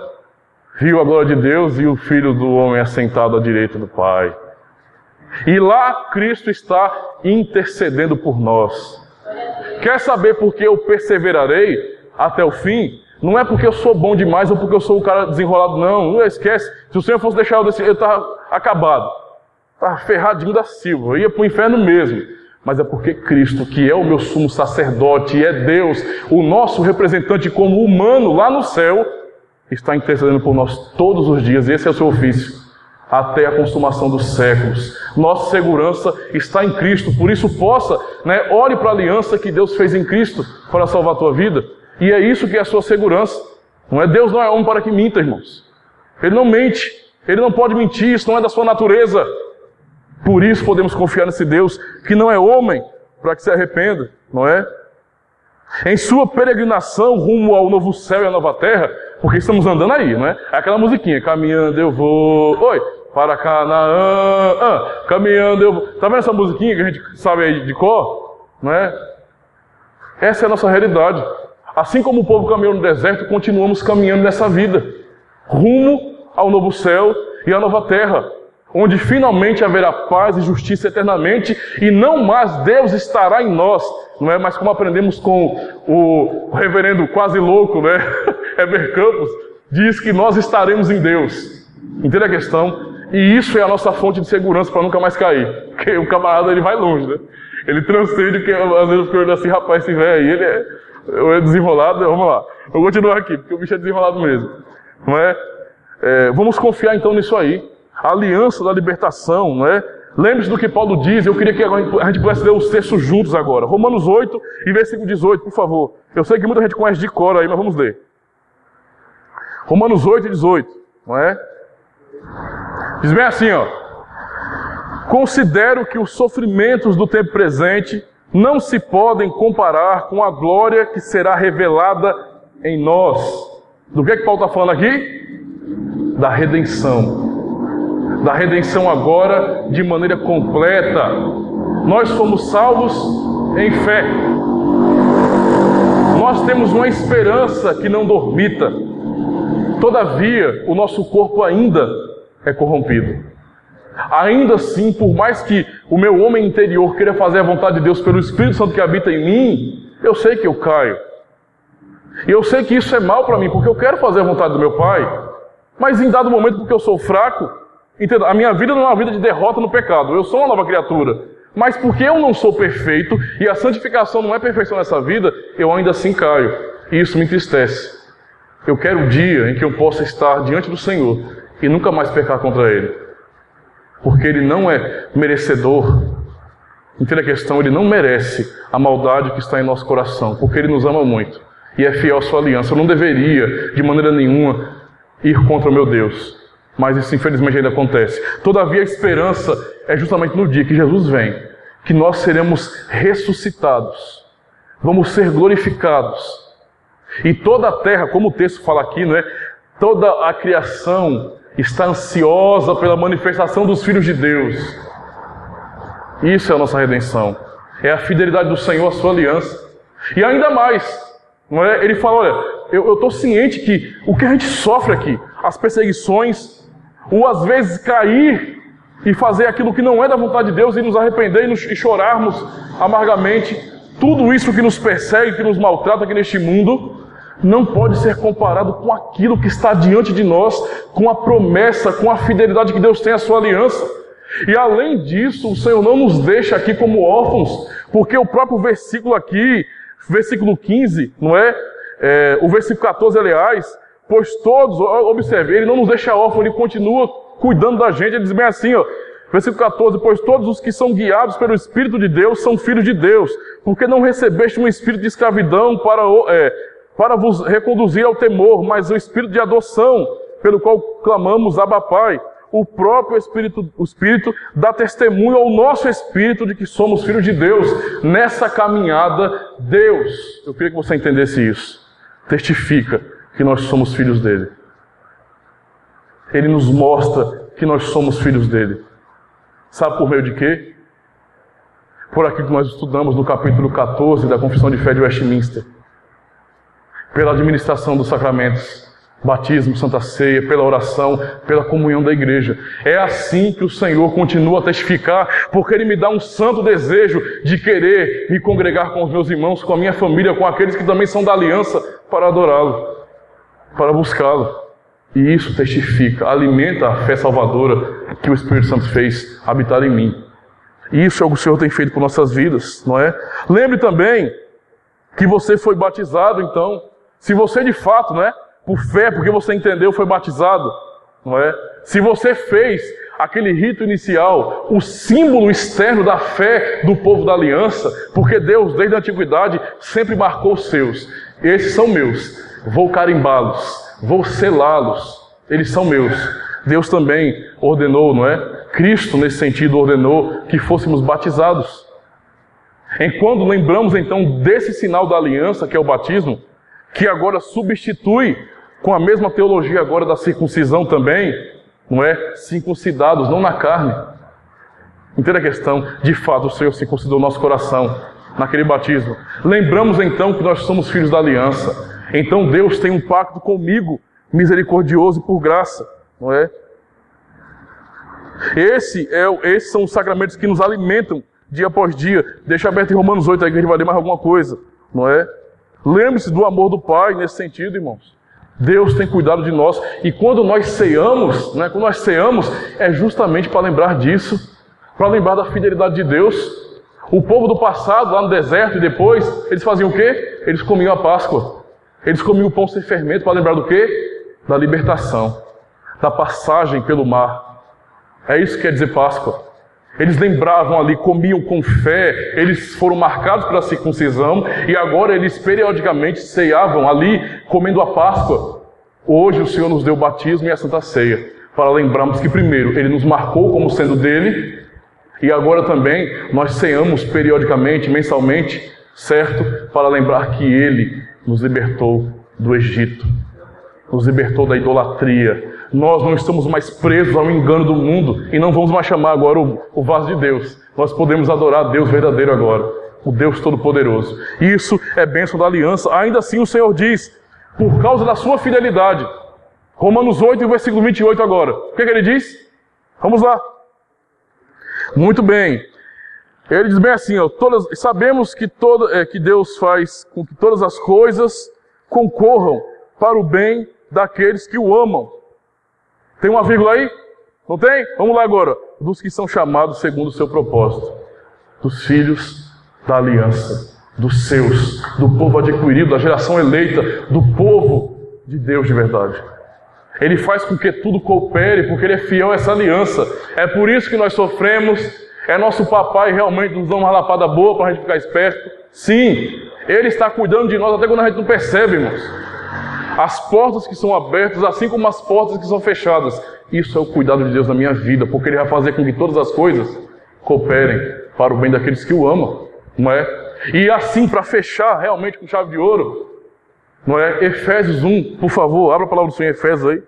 Viu a glória de Deus e o Filho do Homem assentado à direita do Pai. E lá Cristo está intercedendo por nós. Quer saber por que eu perseverarei até o fim? Não é porque eu sou bom demais ou porque eu sou o cara desenrolado, não esquece. Se o Senhor fosse deixar eu estava acabado. Estava ferradinho da Silva, eu ia para o inferno mesmo. Mas é porque Cristo, que é o meu sumo sacerdote, é Deus, o nosso representante como humano lá no céu, está intercedendo por nós todos os dias. Esse é o seu ofício, até a consumação dos séculos. Nossa segurança está em Cristo, por isso ore para a aliança que Deus fez em Cristo para salvar a tua vida. E é isso que é a sua segurança. Não é Deus, não é homem para que minta, irmãos. Ele não mente, ele não pode mentir, isso não é da sua natureza. Por isso podemos confiar nesse Deus que não é homem para que se arrependa, não é? Em sua peregrinação rumo ao novo céu e à nova terra, porque estamos andando aí, não é? É aquela musiquinha, caminhando eu vou, para Canaã, caminhando eu vou. Tá vendo essa musiquinha que a gente sabe aí de cor? Não é? Essa é a nossa realidade. Assim como o povo caminhou no deserto, continuamos caminhando nessa vida, rumo ao novo céu e à nova terra, onde finalmente haverá paz e justiça eternamente, e não mais Deus estará em nós, não é? Mas como aprendemos com o reverendo quase louco, né? Heber Campos, diz que nós estaremos em Deus. Entende a questão? E isso é a nossa fonte de segurança para nunca mais cair. Porque o camarada, ele vai longe, né? Ele transcende, que às vezes eu fico olhando assim, rapaz, esse velho aí, ele é desenrolado. Vamos lá, eu vou continuar aqui, porque o bicho é desenrolado mesmo. Não é? Vamos confiar então nisso aí. A aliança da libertação, não é? Lembre-se do que Paulo diz. Eu queria que a gente pudesse ler os textos juntos agora. Romanos 8 e versículo 18, por favor. Eu sei que muita gente conhece de cor aí, mas vamos ler. Romanos 8 e 18, não é? Diz bem assim, considero que os sofrimentos do tempo presente não se podem comparar com a glória que será revelada em nós. Do que Paulo está falando aqui? Da redenção. Da redenção agora de maneira completa. Nós fomos salvos em fé. Nós temos uma esperança que não dormita. Todavia, o nosso corpo ainda é corrompido. Ainda assim, por mais que o meu homem interior queira fazer a vontade de Deus pelo Espírito Santo que habita em mim, eu sei que eu caio. E eu sei que isso é mal para mim, porque eu quero fazer a vontade do meu Pai. Mas em dado momento, porque eu sou fraco, entenda, a minha vida não é uma vida de derrota no pecado. Eu sou uma nova criatura. Mas porque eu não sou perfeito, e a santificação não é perfeição nessa vida, eu ainda assim caio. E isso me entristece. Eu quero o dia em que eu possa estar diante do Senhor e nunca mais pecar contra Ele. Porque Ele não é merecedor. Entenda a questão, Ele não merece a maldade que está em nosso coração, porque Ele nos ama muito e é fiel à sua aliança. Eu não deveria, de maneira nenhuma, ir contra o meu Deus. Mas isso infelizmente ainda acontece. Todavia a esperança é justamente no dia que Jesus vem, que nós seremos ressuscitados. Vamos ser glorificados. E toda a terra, como o texto fala aqui, não é? Toda a criação está ansiosa pela manifestação dos filhos de Deus. Isso é a nossa redenção. É a fidelidade do Senhor à sua aliança. E ainda mais, não é? Ele fala, olha, eu estou ciente que o que a gente sofre aqui, as perseguições, ou às vezes cair e fazer aquilo que não é da vontade de Deus e nos arrepender e chorarmos amargamente, tudo isso que nos persegue, que nos maltrata aqui neste mundo, não pode ser comparado com aquilo que está diante de nós, com a promessa, com a fidelidade que Deus tem à sua aliança. E além disso, o Senhor não nos deixa aqui como órfãos, porque o próprio versículo aqui, versículo 15, não é? O versículo 14, aliás, pois todos, observe, Ele não nos deixa órfãos, Ele continua cuidando da gente. Ele diz bem assim, Versículo 14, pois todos os que são guiados pelo Espírito de Deus são filhos de Deus, porque não recebeste um espírito de escravidão para vos reconduzir ao temor, mas o espírito de adoção, pelo qual clamamos Abba Pai. O próprio Espírito, o Espírito dá testemunho ao nosso Espírito de que somos filhos de Deus. Nessa caminhada, Deus, eu queria que você entendesse isso, testifica que nós somos filhos dele. Ele nos mostra que nós somos filhos dele. Sabe por meio de quê? Por aquilo que nós estudamos no capítulo 14 da Confissão de Fé de Westminster. Pela administração dos sacramentos, batismo, santa ceia, pela oração, pela comunhão da igreja. É assim que o Senhor continua a testificar, porque Ele me dá um santo desejo de querer me congregar com os meus irmãos, com a minha família, com aqueles que também são da aliança, para adorá-lo, para buscá-lo. E isso testifica, alimenta a fé salvadora que o Espírito Santo fez habitar em mim. E isso é o que o Senhor tem feito por nossas vidas, não é? Lembre também que você foi batizado, então, se você de fato, não é? Por fé, porque você entendeu, foi batizado, não é? Se você fez aquele rito inicial, o símbolo externo da fé do povo da aliança, porque Deus, desde a antiguidade, sempre marcou os seus. Esses são meus, vou carimbá-los, vou selá-los, eles são meus. Deus também ordenou, não é? Cristo, nesse sentido, ordenou que fôssemos batizados. Enquanto lembramos, então, desse sinal da aliança, que é o batismo, que agora substitui, com a mesma teologia agora da circuncisão também, não é? Circuncidados, não na carne. Entenda a questão, de fato o Senhor circuncidou o nosso coração, naquele batismo. Lembramos então que nós somos filhos da aliança. Então Deus tem um pacto comigo, misericordioso e por graça, não é? Esses são os sacramentos que nos alimentam dia após dia. Deixa aberto em Romanos 8 aí que a gente vai ler mais alguma coisa, não é? Lembre-se do amor do Pai nesse sentido, irmãos. Deus tem cuidado de nós. E quando nós ceamos, né, quando nós ceamos, é justamente para lembrar disso, para lembrar da fidelidade de Deus. O povo do passado, lá no deserto e depois, eles faziam o quê? Eles comiam a Páscoa. Eles comiam o pão sem fermento para lembrar do quê? Da libertação, da passagem pelo mar. É isso que quer dizer Páscoa. Eles lembravam ali, comiam com fé, eles foram marcados pela circuncisão e agora eles periodicamente ceiavam ali, comendo a Páscoa. Hoje o Senhor nos deu o batismo e a Santa Ceia, para lembrarmos que primeiro Ele nos marcou como sendo dele e agora também nós ceamos periodicamente, mensalmente, certo? Para lembrar que Ele nos libertou do Egito, nos libertou da idolatria. Nós não estamos mais presos ao engano do mundo e não vamos mais chamar agora o vaso de Deus. Nós podemos adorar a Deus verdadeiro agora, o Deus Todo-Poderoso. Isso é bênção da aliança. Ainda assim o Senhor diz, por causa da sua fidelidade. Romanos 8, versículo 28 agora. O que Ele diz? Vamos lá. Muito bem. Ele diz bem assim, ó, sabemos que Deus faz com que todas as coisas concorram para o bem daqueles que o amam. Tem uma vírgula aí? Não tem? Vamos lá agora. Dos que são chamados segundo o seu propósito. Dos filhos da aliança. Dos seus. Do povo adquirido, da geração eleita. Do povo de Deus de verdade. Ele faz com que tudo coopere, porque Ele é fiel a essa aliança. É por isso que nós sofremos. É nosso papai realmente nos dá uma lapada boa para a gente ficar esperto. Sim, Ele está cuidando de nós até quando a gente não percebe, irmãos. As portas que são abertas, assim como as portas que são fechadas. Isso é o cuidado de Deus na minha vida, porque Ele vai fazer com que todas as coisas cooperem para o bem daqueles que o amam, não é? E assim, para fechar realmente com chave de ouro, não é? Efésios 1, por favor, abra a palavra do Senhor em Efésios aí.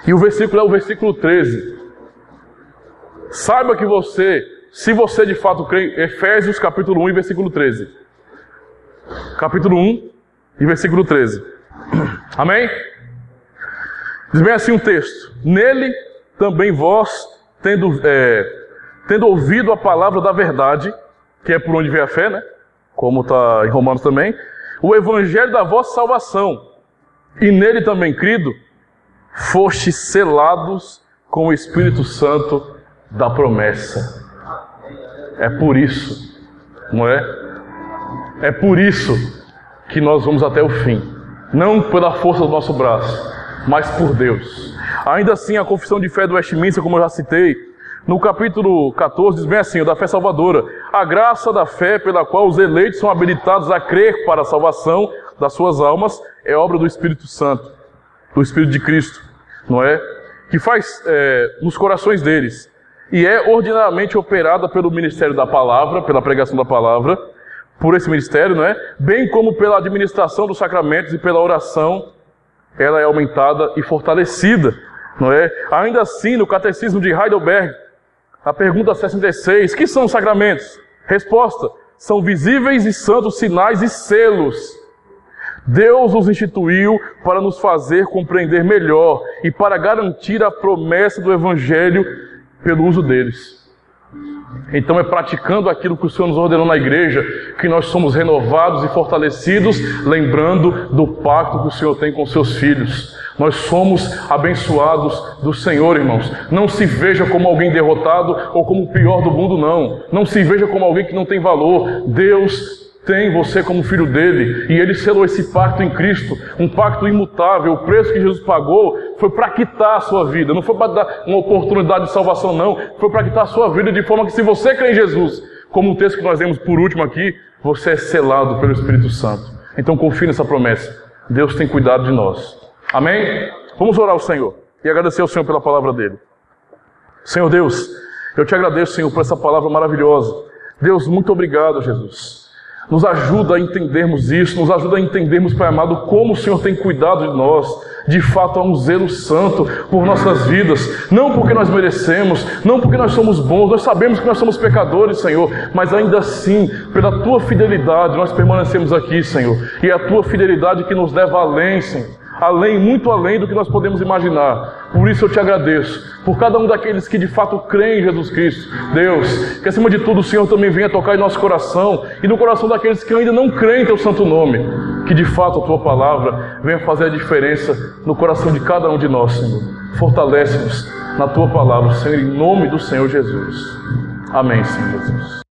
E o versículo é o versículo 13. Saiba que você, se você de fato crê, Efésios capítulo 1 e versículo 13. Capítulo 1 e versículo 13. Amém? Diz bem assim um texto. Nele também vós, tendo ouvido a palavra da verdade, que é por onde vem a fé, né? Como está em Romanos também, o evangelho da vossa salvação, e nele também crido, fostes selados com o Espírito Santo da promessa. É por isso, não é? É por isso que nós vamos até o fim. Não pela força do nosso braço, mas por Deus. Ainda assim, a confissão de fé do Westminster, como eu já citei, No capítulo 14 diz bem assim, o da fé salvadora: a graça da fé pela qual os eleitos são habilitados a crer para a salvação das suas almas é obra do Espírito Santo, do Espírito de Cristo, não é? Que faz nos corações deles, e é ordinariamente operada pelo ministério da palavra, pela pregação da palavra, por esse ministério, não é? Bem como pela administração dos sacramentos e pela oração, ela é aumentada e fortalecida, não é? Ainda assim, no Catecismo de Heidelberg, a pergunta 66, que são os sacramentos? Resposta: são visíveis e santos sinais e selos. Deus os instituiu para nos fazer compreender melhor e para garantir a promessa do Evangelho pelo uso deles. Então é praticando aquilo que o Senhor nos ordenou na igreja que nós somos renovados e fortalecidos, lembrando do pacto que o Senhor tem com seus filhos. Nós somos abençoados do Senhor, irmãos. Não se veja como alguém derrotado ou como o pior do mundo, não. Não se veja como alguém que não tem valor. Deus tem você como filho dele, e ele selou esse pacto em Cristo, um pacto imutável. O preço que Jesus pagou foi para quitar a sua vida, não foi para dar uma oportunidade de salvação, não, foi para quitar a sua vida, de forma que, se você crê em Jesus, como o texto que nós lemos por último aqui, você é selado pelo Espírito Santo. Então confie nessa promessa. Deus tem cuidado de nós. Amém? Vamos orar ao Senhor e agradecer ao Senhor pela palavra dele. Senhor Deus, eu te agradeço, Senhor, por essa palavra maravilhosa. Deus, muito obrigado, Jesus. Nos ajuda a entendermos isso, nos ajuda a entendermos, Pai amado, como o Senhor tem cuidado de nós. De fato, há um zelo santo por nossas vidas, não porque nós merecemos, não porque nós somos bons, nós sabemos que nós somos pecadores, Senhor, mas ainda assim, pela Tua fidelidade, nós permanecemos aqui, Senhor, e é a Tua fidelidade que nos leva além, Senhor. Além, muito além do que nós podemos imaginar. Por isso eu te agradeço, por cada um daqueles que de fato creem em Jesus Cristo. Deus, que acima de tudo o Senhor também venha tocar em nosso coração e no coração daqueles que ainda não creem em Teu santo nome. Que de fato a Tua palavra venha fazer a diferença no coração de cada um de nós, Senhor. Fortalece-nos na Tua palavra, Senhor, em nome do Senhor Jesus. Amém, Senhor Jesus.